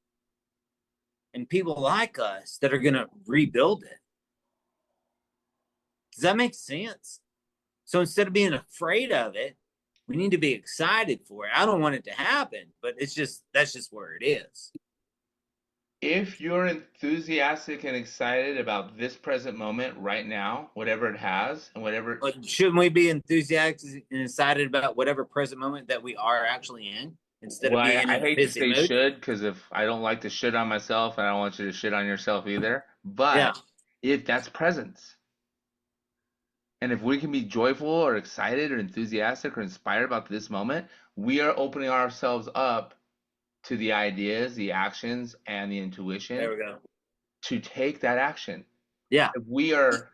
Speaker 1: and people like us that are gonna rebuild it. Does that make sense? So instead of being afraid of it, we need to be excited for it. I don't want it to happen, but that's just where it is.
Speaker 2: if you're enthusiastic and excited about this present moment right now, whatever it has and whatever,
Speaker 1: But shouldn't we be enthusiastic and excited about whatever present moment that we are actually in? instead of
Speaker 2: Well,
Speaker 1: being
Speaker 2: I
Speaker 1: in a
Speaker 2: hate to
Speaker 1: pissy
Speaker 2: say
Speaker 1: mood.
Speaker 2: should, because if I don't like to shit on myself, and I don't want you to shit on yourself either.
Speaker 1: Yeah,
Speaker 2: But if that's presence, and if we can be joyful or excited or enthusiastic or inspired about this moment, we are opening ourselves up to the ideas, the actions, and the
Speaker 1: there
Speaker 2: intuition
Speaker 1: we go.
Speaker 2: to take that action.
Speaker 1: Yeah,
Speaker 2: If we are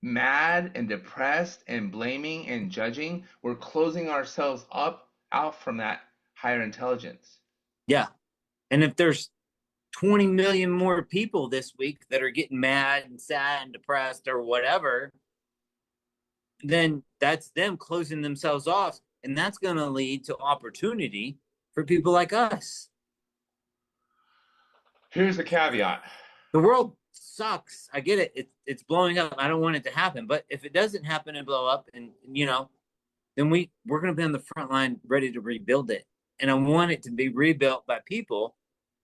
Speaker 2: mad and depressed and blaming and judging, we're closing ourselves up out from that higher intelligence.
Speaker 1: yeah. And if there's 20 million more people this week that are getting mad and sad and depressed or whatever, then that's them closing themselves off. And that's going to lead to opportunity for people like us.
Speaker 2: Here's the caveat.
Speaker 1: The world sucks. I get it. It's blowing up. I don't want it to happen. But if it doesn't happen and blow up, and then we're going to be on the front line ready to rebuild it. And I want it to be rebuilt by people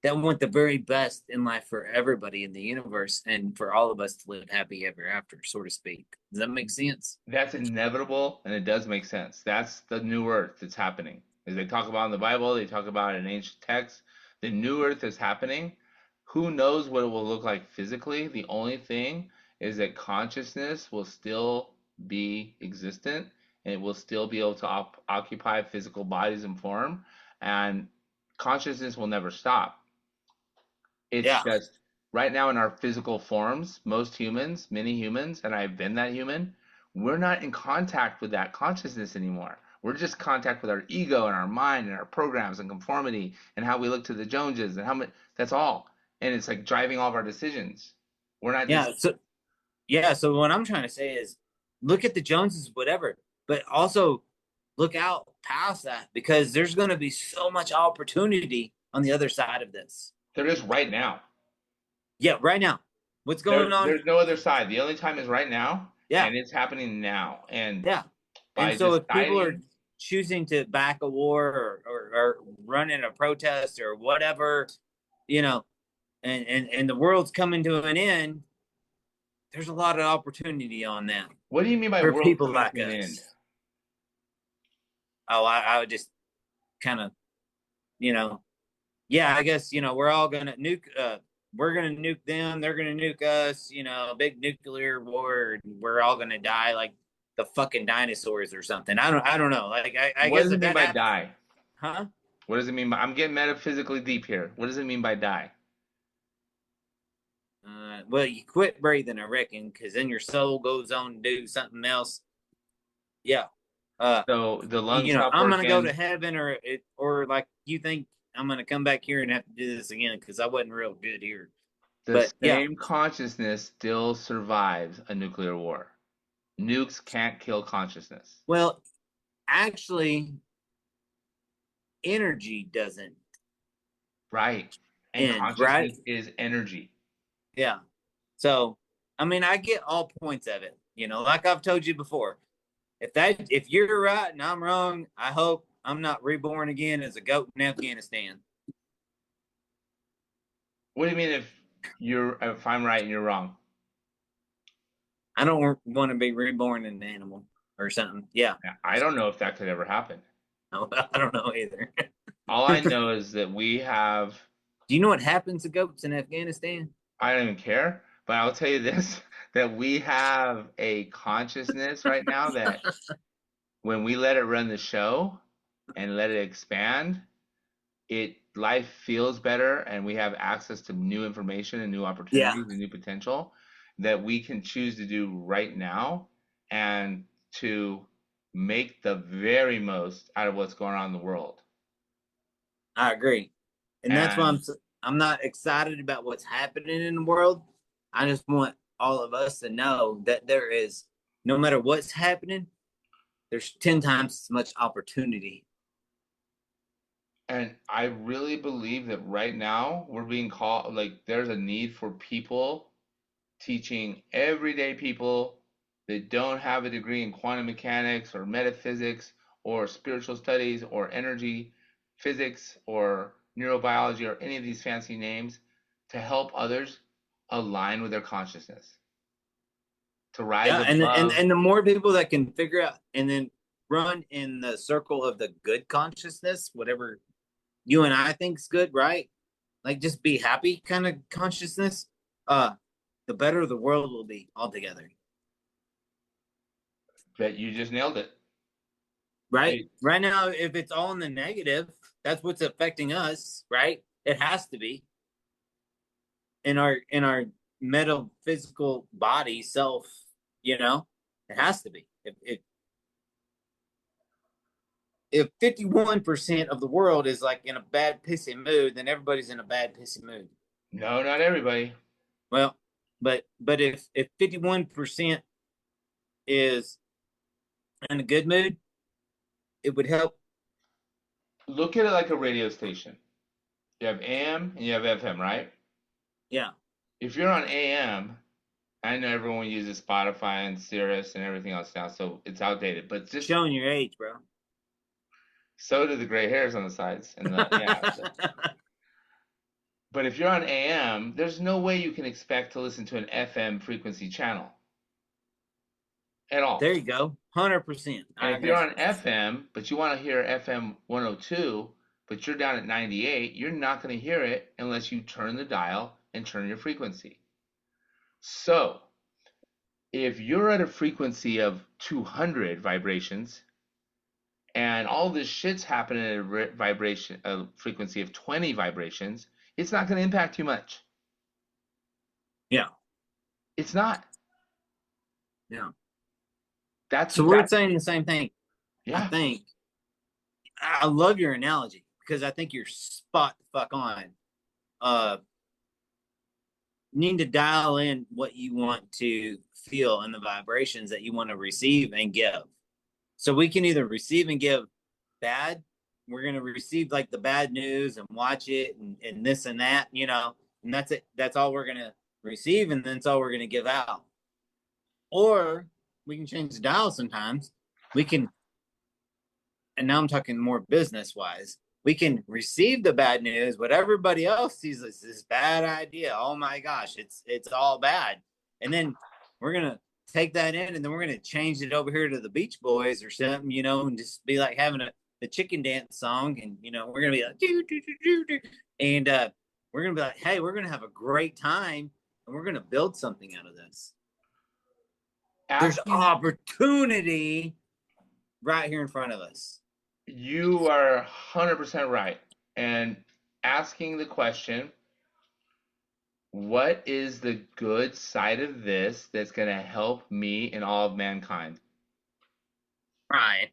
Speaker 1: that want the very best in life for everybody in the universe and for all of us to live happy ever after, so to speak. Does that make sense?
Speaker 2: That's inevitable, and it does make sense. That's the new earth that's happening. As they talk about in the Bible, they talk about in ancient texts. The new earth is happening. Who knows what it will look like physically? The only thing is that consciousness will still be existent, and it will still be able to occupy physical bodies and form, and consciousness will never stop. It's
Speaker 1: Yeah.
Speaker 2: just right now in our physical forms, most humans, many humans, and I've been that human, we're not in contact with that consciousness anymore. We're just in contact with our ego and our mind and our programs and conformity and how we look to the Joneses and how much that's all. And it's like driving all of our decisions. We're not
Speaker 1: Yeah.
Speaker 2: just
Speaker 1: So what I'm trying to say is look at the Joneses, whatever, but also look out past that because there's going to be so much opportunity on the other side of this.
Speaker 2: there is right now.
Speaker 1: Yeah, right now. What's going on?
Speaker 2: There's no other side. The only time is right now,
Speaker 1: Yeah,
Speaker 2: and it's happening now. And
Speaker 1: yeah. And
Speaker 2: by
Speaker 1: so if people are
Speaker 2: deciding
Speaker 1: choosing to back a war or run in a protest or whatever, you know, and the world's coming to an end, there's a lot of opportunity on that
Speaker 2: what do you mean by
Speaker 1: for
Speaker 2: world
Speaker 1: people
Speaker 2: coming
Speaker 1: like
Speaker 2: to an end?
Speaker 1: us. Oh, I would just kind of, you know, yeah, I guess, we're all gonna we're gonna nuke them, they're gonna nuke us, big nuclear war, and we're all gonna die like the fucking dinosaurs or something. I don't know. Like I
Speaker 2: What
Speaker 1: guess
Speaker 2: does it
Speaker 1: if
Speaker 2: mean
Speaker 1: that
Speaker 2: by
Speaker 1: happens,
Speaker 2: die?
Speaker 1: huh?
Speaker 2: What does it mean by, I'm getting metaphysically deep here. What does it mean by die?
Speaker 1: Well, you quit breathing, I reckon, because then your soul goes on to do something else. Yeah. Uh,
Speaker 2: So the lungs stop
Speaker 1: I'm gonna go to
Speaker 2: working.
Speaker 1: heaven, or like you think I'm gonna come back here and have to do this again because I wasn't real good here.
Speaker 2: The
Speaker 1: But yeah,
Speaker 2: same consciousness still survives a nuclear war. Nukes can't kill consciousness.
Speaker 1: well, actually, energy doesn't
Speaker 2: Right. And
Speaker 1: end, right?
Speaker 2: consciousness is energy.
Speaker 1: Yeah. So, I mean, I get all points of it. Like I've told you before, if you're right and I'm wrong, I hope I'm not reborn again as a goat in Afghanistan.
Speaker 2: What do you mean if I'm right and you're wrong?
Speaker 1: I don't want to be reborn in an animal or something. Yeah.
Speaker 2: I don't know if that could ever happen.
Speaker 1: No, I don't know either.
Speaker 2: All I know is that we have,
Speaker 1: Do you know what happens to goats in Afghanistan?
Speaker 2: I don't even care, but I'll tell you this, that we have a consciousness right now that when we let it run the show and let it expand, it life feels better and we have access to new information and new
Speaker 1: Yeah.
Speaker 2: opportunities and new potential that we can choose to do right now and to make the very most out of what's going on in the world.
Speaker 1: I agree. And that's why
Speaker 2: And
Speaker 1: I'm not excited about what's happening in the world. I just want all of us to know that there is, no matter what's happening, there's 10 times as much opportunity.
Speaker 2: and I really believe that right now we're being called, like there's a need for people teaching everyday people that don't have a degree in quantum mechanics or metaphysics or spiritual studies or energy physics or neurobiology or any of these fancy names to help others align with their consciousness, to rise
Speaker 1: Yeah, and and
Speaker 2: above.
Speaker 1: and the more people that can figure out and then run in the circle of the good consciousness, whatever, you and I think's good, right? Like just be happy kind of consciousness, uh, the better the world will be altogether.
Speaker 2: But you just nailed it.
Speaker 1: Right?
Speaker 2: It,
Speaker 1: Right now, if it's all in the negative, that's what's affecting us, right? It has to be in our metaphysical body self, you know, it has to be. If 51% of the world is like in a bad pissy mood, then everybody's in a bad pissy mood.
Speaker 2: no, not everybody.
Speaker 1: Well, but if 51% is in a good mood, it would help.
Speaker 2: Look at it like a radio station. You have AM and you have FM, right?
Speaker 1: Yeah,
Speaker 2: If you're on AM, I know everyone uses Spotify and Sirius and everything else now, so it's outdated. But just
Speaker 1: showing your age, bro.
Speaker 2: so do the gray hairs on the sides and the yeah. But if you're on AM, there's no way you can expect to listen to an FM frequency channel at all.
Speaker 1: There you go, 100%.
Speaker 2: And
Speaker 1: I
Speaker 2: if you're
Speaker 1: got
Speaker 2: on
Speaker 1: you.
Speaker 2: FM, but you want to hear FM 102, but you're down at 98, you're not going to hear it unless you turn the dial and turn your frequency. So, if you're at a frequency of 200 vibrations and all this shit's happening at a frequency of 20 vibrations, it's not going to impact you much.
Speaker 1: Yeah,
Speaker 2: It's not.
Speaker 1: yeah.
Speaker 2: That's
Speaker 1: So we're
Speaker 2: that.
Speaker 1: saying the same thing. I
Speaker 2: Yeah.
Speaker 1: think I love your analogy because I think you're spot the fuck on. Uh, need to dial in what you want to feel and the vibrations that you want to receive and give. So we can either receive and give bad. We're going to receive like the bad news and watch it and this and that, you know, and that's it. That's all we're going to receive. And then it's all we're going to give out. Or we can change the dial sometimes. We can, and now I'm talking more business wise. We can receive the bad news, but everybody else sees this bad idea. Oh my gosh, it's all bad. And then we're gonna take that in, and then we're gonna change it over here to the Beach Boys or something, you know, and just be like having the chicken dance song, and you know, we're gonna be like, doo, doo, doo, doo, doo. And we're gonna be like, hey, we're gonna have a great time, and we're gonna build something out of this. There's
Speaker 2: Asking
Speaker 1: opportunity right here in front of us.
Speaker 2: You are 100% right. And asking the question, what is the good side of this that's going to help me and all of mankind?
Speaker 1: Right.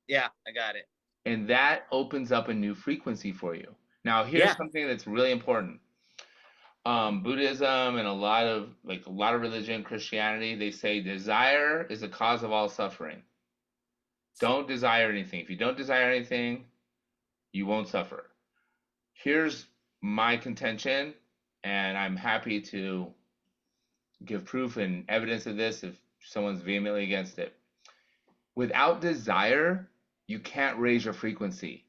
Speaker 1: Yeah, I got it.
Speaker 2: And that opens up a new frequency for you. Now, here's
Speaker 1: Yeah.
Speaker 2: something that's really important. Buddhism and a lot of religion, Christianity, they say desire is the cause of all suffering. Don't desire anything. If you don't desire anything, you won't suffer. Here's my contention, and I'm happy to give proof and evidence of this if someone's vehemently against it. Without desire, you can't raise your frequency.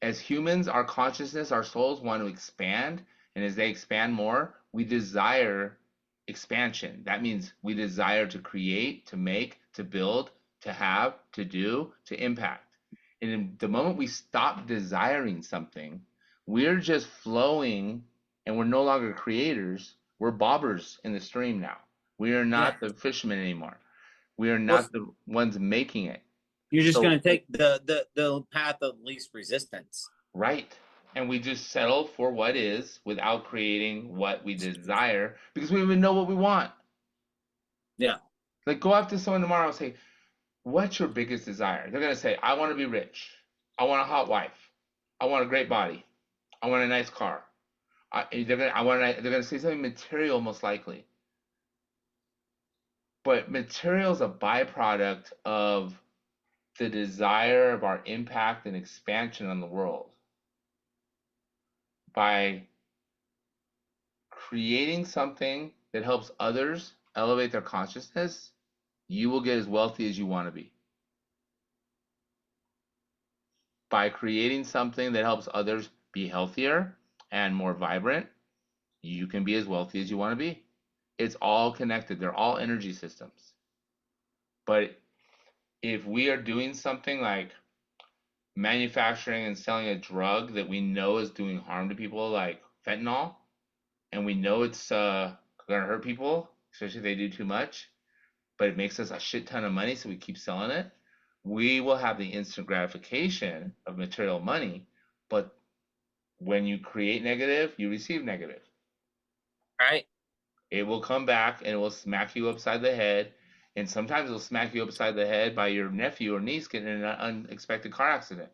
Speaker 2: As humans, our consciousness, our souls want to expand, and as they expand more, we desire expansion. That means we desire to create, to make, to build, to have, to do, to impact. And in the moment we stop desiring something, we're just flowing and we're no longer creators. We're bobbers in the stream now. We are
Speaker 1: Yeah.
Speaker 2: not the fishermen anymore. We are
Speaker 1: Well,
Speaker 2: not the ones making it.
Speaker 1: you're just
Speaker 2: So,
Speaker 1: gonna take the path of least resistance.
Speaker 2: right. And we just settle for what is without creating what we desire because we don't even know what we want.
Speaker 1: Yeah.
Speaker 2: Like, go up to someone tomorrow and say, what's your biggest desire? They're going to say, I want to be rich. I want a hot wife. I want a great body. I want a nice car. They're gonna say something material most likely. But material is a byproduct of the desire of our impact and expansion on the world. By creating something that helps others elevate their consciousness, you will get as wealthy as you want to be. By creating something that helps others be healthier and more vibrant, you can be as wealthy as you want to be. It's all connected. They're all energy systems. But if we are doing something like manufacturing and selling a drug that we know is doing harm to people, like fentanyl, and we know it's gonna hurt people, especially if they do too much, but it makes us a shit ton of money, so we keep selling it. We will have the instant gratification of material money, but when you create negative, you receive negative.
Speaker 1: Right.
Speaker 2: It will come back and it will smack you upside the head. And sometimes it'll smack you upside the head by your nephew or niece getting in an unexpected car accident.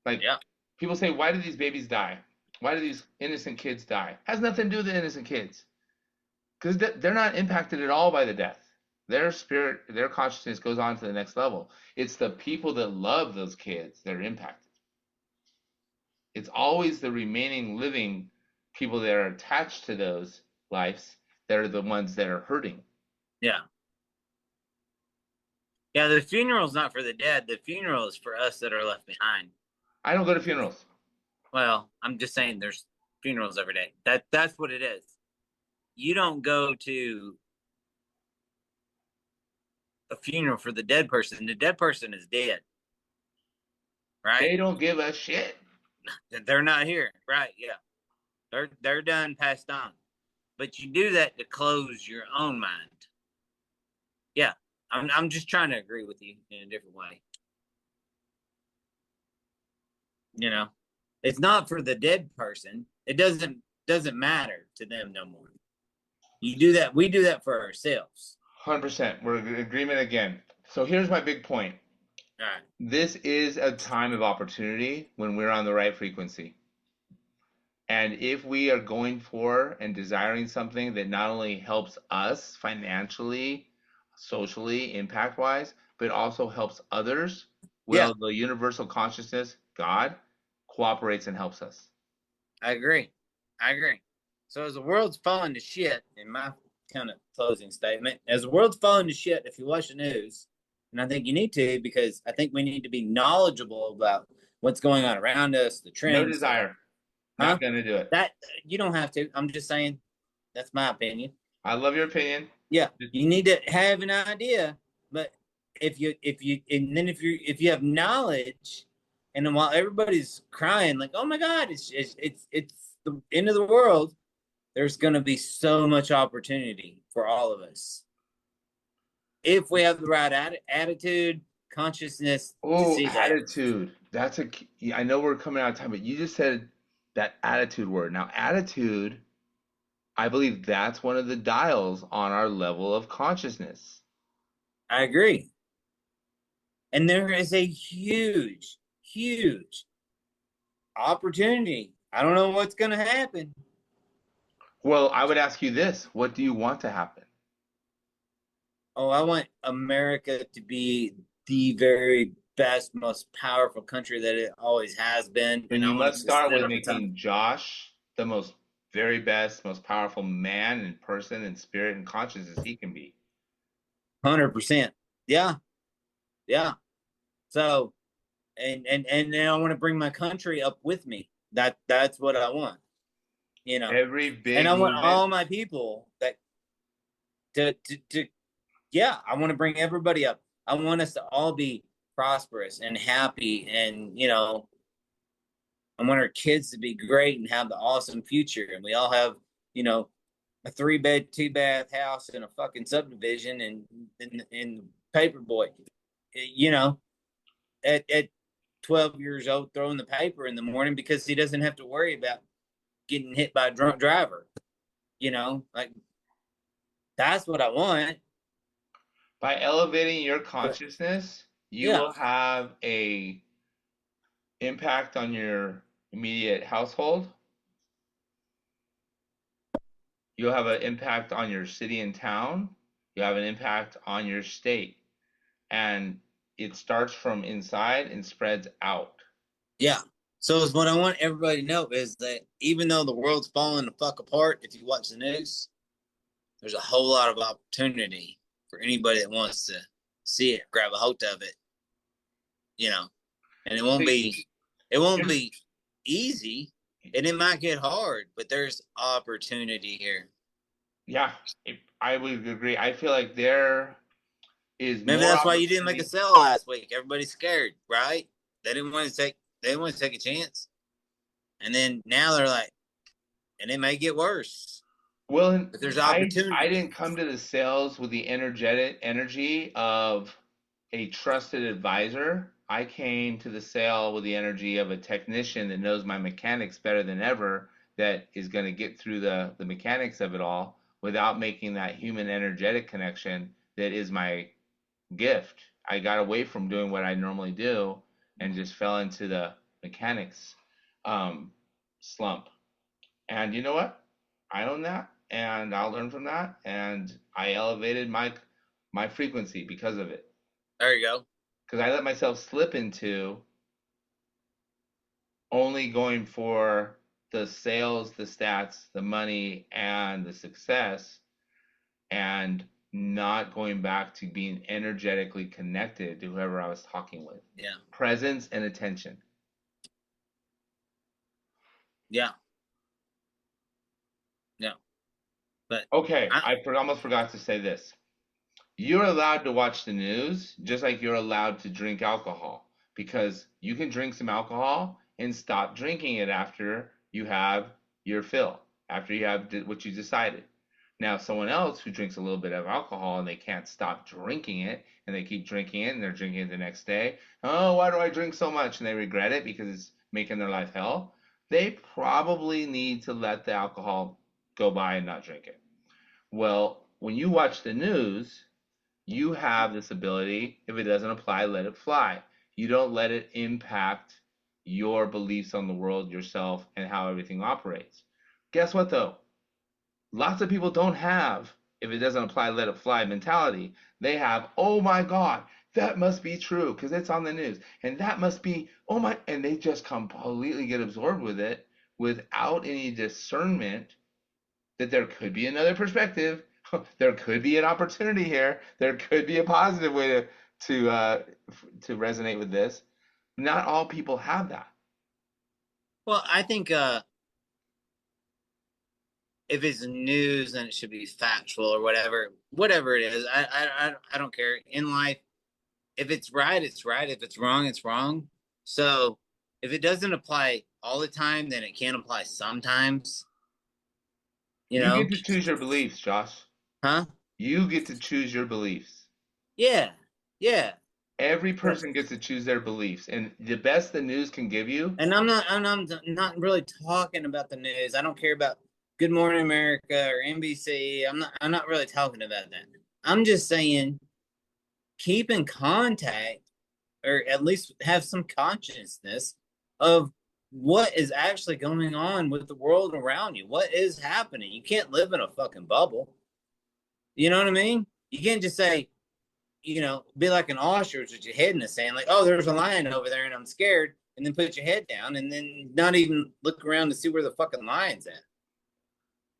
Speaker 2: Like,
Speaker 1: Yeah.
Speaker 2: people say, why do these babies die? Why do these innocent kids die? Has nothing to do with the innocent kids. Because they're not impacted at all by the death. Their spirit, their consciousness goes on to the next level. It's the people that love those kids that are impacted. It's always the remaining living people that are attached to those lives that are the ones that are hurting.
Speaker 1: Yeah. Yeah, the funeral's not for the dead. The funeral is for us that are left behind.
Speaker 2: I don't go to funerals.
Speaker 1: Well, I'm just saying there's funerals every day. That's what it is. You don't go to a funeral for the dead person. The dead person is dead. Right?
Speaker 2: They don't give a shit.
Speaker 1: They're not here. Right, yeah. They're done, passed on. But you do that to close your own mind. Yeah. I'm just trying to agree with you in a different way. You know, it's not for the dead person. It doesn't matter to them no more. You do that. We do that for ourselves.
Speaker 2: 100%. We're in agreement again. So here's my big point.
Speaker 1: All right.
Speaker 2: This is a time of opportunity when we're on the right frequency. And if we are going for and desiring something that not only helps us financially, socially, impact wise, but also helps others, well, the universal consciousness, God, cooperates and helps us.
Speaker 1: I agree. So as the world's falling to shit, in my kind of closing statement, as the world's falling to shit, if you watch the news, and I think you need to, because I think we need to be knowledgeable about what's going on around us, the trends.
Speaker 2: No desire. Not gonna do it.
Speaker 1: That you don't have to. I'm just saying that's my opinion.
Speaker 2: I love your opinion.
Speaker 1: Yeah, you need to have an idea, but if you if you have knowledge, and then while everybody's crying like, oh my god, it's the end of the world, there's going to be so much opportunity for all of us if we have the right attitude, consciousness.
Speaker 2: Oh, attitude. That's a key. I know we're coming out of time, but you just said that attitude word. Now, attitude, I believe that's one of the dials on our level of consciousness.
Speaker 1: I agree. And there is a huge, huge opportunity. I don't know what's going to happen.
Speaker 2: Well, I would ask you this. What do you want to happen?
Speaker 1: Oh, I want America to be the very best, most powerful country that it always has been.
Speaker 2: And you must start with making Josh the most very best, most powerful man and person and spirit and consciousness he can be.
Speaker 1: 100%. Yeah. Yeah. So, and then I want to bring my country up with me. That's what I want. You know,
Speaker 2: every big
Speaker 1: and I want all my people that to yeah, I want to bring everybody up. I want us to all be prosperous and happy, and you know, I want our kids to be great and have the awesome future. And we all have, you know, a 3-bed, 2-bath house in a fucking subdivision and in Paperboy. You know, at 12 years old, throwing the paper in the morning because he doesn't have to worry about getting hit by a drunk driver. You know, like that's what I want.
Speaker 2: By elevating your consciousness, you will have a impact on your immediate household. You'll have an impact on your city and town. You have an impact on your state. And it starts from inside and spreads out.
Speaker 1: Yeah. So is what I want everybody to know is that even though the world's falling the fuck apart, if you watch the news, there's a whole lot of opportunity for anybody that wants to see it, grab a hold of it. You know, and it won't be easy, and it might get hard, but there's opportunity here.
Speaker 2: Yeah, I would agree. I feel like there is
Speaker 1: Maybe
Speaker 2: more
Speaker 1: that's why you didn't make a
Speaker 2: opportunity.
Speaker 1: sale last week. Everybody's scared, right? They didn't want to take. They didn't want to take a chance, and then now they're like, and it may get worse.
Speaker 2: Well,
Speaker 1: But there's
Speaker 2: I
Speaker 1: opportunity.
Speaker 2: didn't come to the sales with the energetic energy of a trusted advisor. I came to the sale with the energy of a technician that knows my mechanics better than ever, that is going to get through the mechanics of it all without making that human energetic connection that is my gift. I got away from doing what I normally do and just fell into the mechanics um, slump. And you know what? I own that, and I'll learn from that, and I elevated my frequency because of it.
Speaker 1: There you go.
Speaker 2: Because I let myself slip into only going for the sales, the stats, the money, and the success, and not going back to being energetically connected to whoever I was talking with.
Speaker 1: Yeah.
Speaker 2: Presence and attention.
Speaker 1: Yeah. Yeah. But
Speaker 2: Okay,
Speaker 1: I,
Speaker 2: I almost forgot to say this. You're allowed to watch the news just like you're allowed to drink alcohol, because you can drink some alcohol and stop drinking it after you have your fill, after you have what you decided. Now, someone else who drinks a little bit of alcohol and they can't stop drinking it and they keep drinking it and they're drinking it the next day. Oh, why do I drink so much? And they regret it because it's making their life hell. They probably need to let the alcohol go by and not drink it. Well, when you watch the news, you have this ability. If it doesn't apply, let it fly. You don't let it impact your beliefs on the world, yourself, and how everything operates. Guess what, though? Lots of people don't have, if it doesn't apply, let it fly mentality. They have, oh my God, that must be true because it's on the news. And that must be, oh my, and they just completely get absorbed with it without any discernment that there could be another perspective. There could be an opportunity here. There could be a positive way to resonate with this. Not all people have that.
Speaker 1: well, I think if it's news, then it should be factual or whatever. Whatever it is, I don't care. In life, if it's right, it's right. If it's wrong, it's wrong. So if it doesn't apply all the time, then it can apply sometimes. You
Speaker 2: You get
Speaker 1: know?
Speaker 2: to choose your beliefs, Josh.
Speaker 1: Huh?
Speaker 2: You get to choose your beliefs.
Speaker 1: Yeah. Yeah.
Speaker 2: Every person gets to choose their beliefs, and the best the news can give you.
Speaker 1: And I'm not really talking about the news. I don't care about Good Morning America or NBC. I'm not really talking about that. I'm just saying keep in contact or at least have some consciousness of what is actually going on with the world around you. What is happening? You can't live in a fucking bubble. You know what I mean? You can't just say, be like an ostrich with your head in the sand, like, oh, there's a lion over there and I'm scared, and then put your head down and then not even look around to see where the fucking lion's at.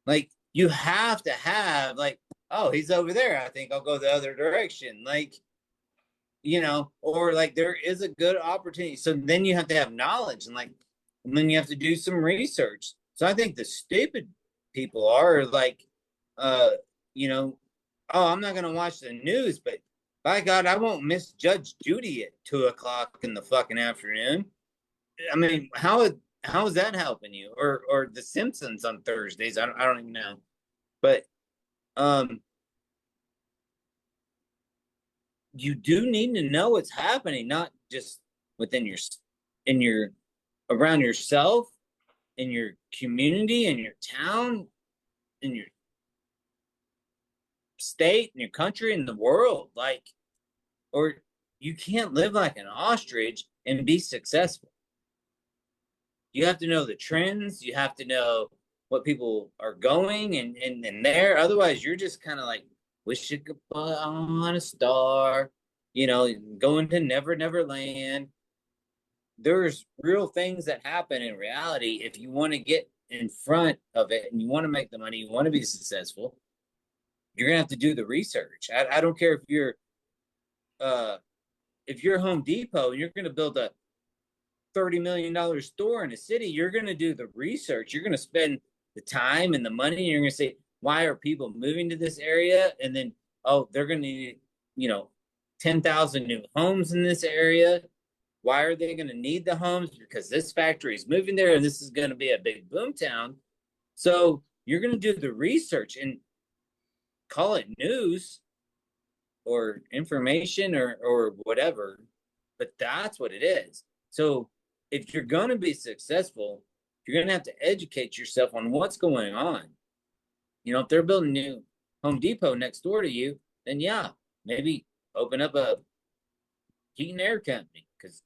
Speaker 1: Like, you have to have, like, oh, he's over there. I think I'll go the other direction. Like, or like there is a good opportunity. So then you have to have knowledge and then you have to do some research. So I think the stupid people are like, uh, you know, oh, I'm not gonna watch the news, but by God, I won't miss Judge Judy at 2 o'clock in the fucking afternoon. I mean, how is that helping you? Or The Simpsons on Thursdays? I don't even know, but um, you do need to know what's happening, not just within in your around yourself, in your community, in your town, in your state, in your country, in the world. Like, or you can't live like an ostrich and be successful. You have to know the trends. You have to know what people are going and there. Otherwise, you're just kind of like wish you could put on a star, going to Never Never Land. There's real things that happen in reality. If you want to get in front of it and you want to make the money, you want to be successful, you're gonna have to do the research. I don't care uh if you're Home Depot and you're gonna build a $30 million store in a city, you're gonna do the research. You're gonna spend the time and the money, and you're gonna say, why are people moving to this area? And then, oh, they're gonna need, 10,000 new homes in this area. Why are they going to need the homes? Because this factory is moving there and this is going to be a big boom town. So you're going to do the research and call it news or information or whatever, but that's what it is. So if you're going to be successful, you're going to have to educate yourself on what's going on. You know, if they're building a new Home Depot next door to you, then yeah, maybe open up a heat and air company because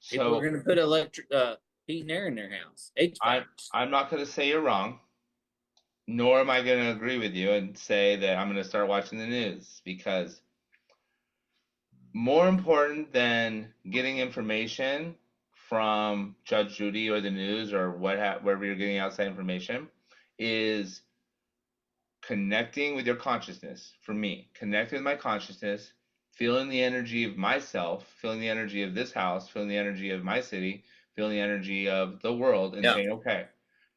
Speaker 1: people are
Speaker 2: So
Speaker 1: going to put electric heat and air in their house.
Speaker 2: I'm
Speaker 1: HVACs.
Speaker 2: I'm not going to say you're wrong, nor am I going to agree with you and say that I'm going to start watching the news, because more important than getting information from Judge Judy or the news or wherever you're getting outside information is connecting with your consciousness. For me, connecting with my consciousness, feeling the energy of myself, feeling the energy of this house, feeling the energy of my city, feeling the energy of the world, and
Speaker 1: Yeah.
Speaker 2: saying, okay,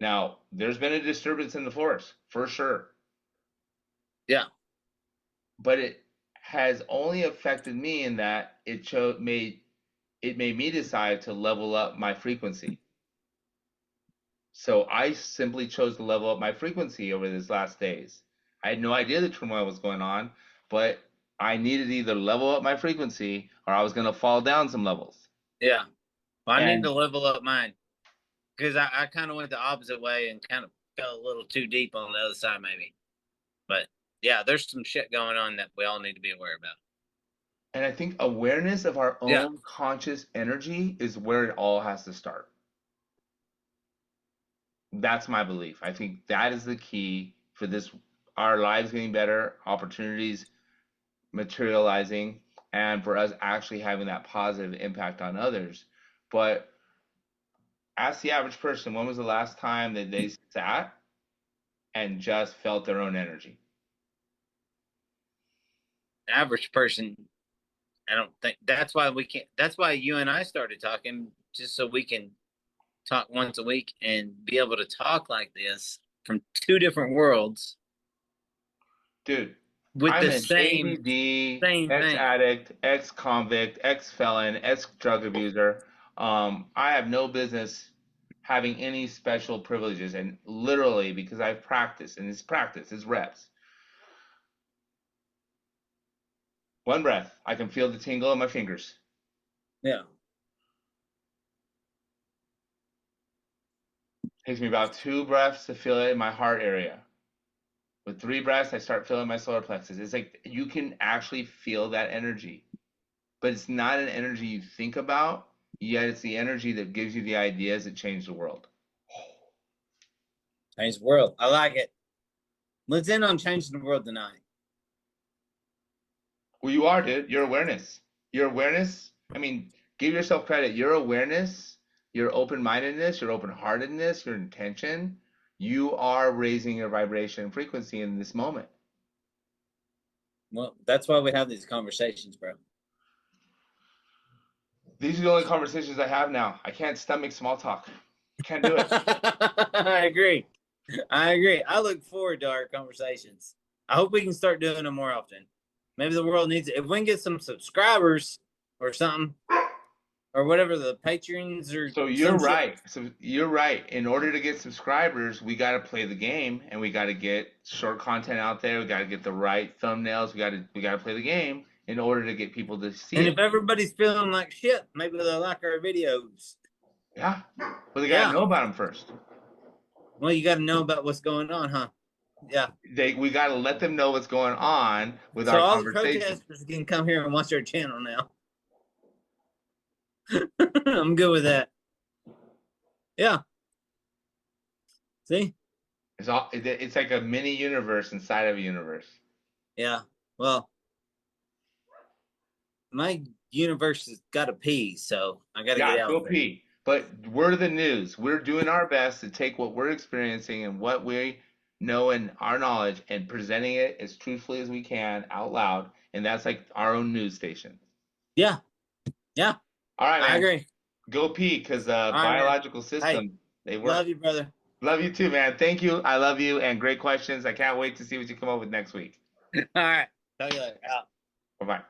Speaker 2: now there's been a disturbance in the force for sure,
Speaker 1: Yeah.
Speaker 2: but it has only affected me in that it made me decide to level up my frequency. So I simply chose to level up my frequency over these last days. I had no idea the turmoil was going on, but I needed to either level up my frequency or I was going to fall down some levels.
Speaker 1: Yeah. Well, I need
Speaker 2: And
Speaker 1: to level up mine because I kind of went the opposite way and kind of fell a little too deep on the other side, maybe. But yeah, there's some shit going on that we all need to be aware about.
Speaker 2: and I think awareness of our
Speaker 1: Yeah.
Speaker 2: own conscious energy is where it all has to start. That's my belief. I think that is the key for this, our lives getting better, opportunities materializing, and for us actually having that positive impact on others. But ask the average person, when was the last time that they sat and just felt their own energy?
Speaker 1: Average person, I don't think that's why we can't. That's why you and I started talking, just so we can talk once a week and be able to talk like this from two different worlds
Speaker 2: Dude,
Speaker 1: with
Speaker 2: I'm
Speaker 1: the
Speaker 2: an
Speaker 1: same
Speaker 2: ADD,
Speaker 1: same thing.
Speaker 2: ex-addict, ex-convict, ex-felon, ex-drug abuser. I have no business having any special privileges, and literally because I've practiced, and it's practice, it's reps. One breath, I can feel the tingle in my fingers.
Speaker 1: Yeah.
Speaker 2: Takes me about 2 breaths to feel it in my heart area. With 3 breaths, I start feeling my solar plexus. It's like you can actually feel that energy, but it's not an energy you think about, yet it's the energy that gives you the ideas that change the world.
Speaker 1: Change the world. I like it. Let's end on changing the world tonight.
Speaker 2: Well, you are, dude. Your awareness. Your awareness, I mean, give yourself credit. Your awareness, your open mindedness, your open heartedness, your intention, you are raising your vibration and frequency in this moment.
Speaker 1: Well, that's why we have these conversations, bro.
Speaker 2: These are the only conversations I have now. I can't stomach small talk. Can't do it.
Speaker 1: I agree. I agree. I look forward to our conversations. I hope we can start doing them more often. Maybe the world needs it. If we can get some subscribers or something, or whatever the Patreons or
Speaker 2: So you're
Speaker 1: some shit.
Speaker 2: right. So you're right. In order to get subscribers, we got to play the game, and we got to get short content out there. We got to get the right thumbnails. We got to play the game in order to get people to see
Speaker 1: And
Speaker 2: it.
Speaker 1: if everybody's feeling like shit, maybe they'll like our videos.
Speaker 2: Yeah, but they got to
Speaker 1: Yeah.
Speaker 2: know about them first.
Speaker 1: Well, you got to know about what's going on, huh? Yeah.
Speaker 2: We got to let them know what's going on with
Speaker 1: So
Speaker 2: our
Speaker 1: all the
Speaker 2: conversation.
Speaker 1: protesters can come here and watch our channel now. I'm good with that. Yeah. See?
Speaker 2: It's like a mini universe inside of a universe.
Speaker 1: Yeah. Well, my universe has got to pee, so I got to get
Speaker 2: Yeah,
Speaker 1: out
Speaker 2: go
Speaker 1: of there.
Speaker 2: pee. But we're the news. We're doing our best to take what we're experiencing and what we know and our knowledge and presenting it as truthfully as we can out loud. And that's like our own news station.
Speaker 1: Yeah. Yeah.
Speaker 2: All right,
Speaker 1: I
Speaker 2: man.
Speaker 1: agree.
Speaker 2: Go pee because
Speaker 1: All right, man.
Speaker 2: biological
Speaker 1: Hey,
Speaker 2: system, they work.
Speaker 1: love you, brother.
Speaker 2: Love you too, man. Thank you. I love you. And great questions. I can't wait to see what you come up with next week.
Speaker 1: All right. Talk to you later. Out.
Speaker 2: Bye bye.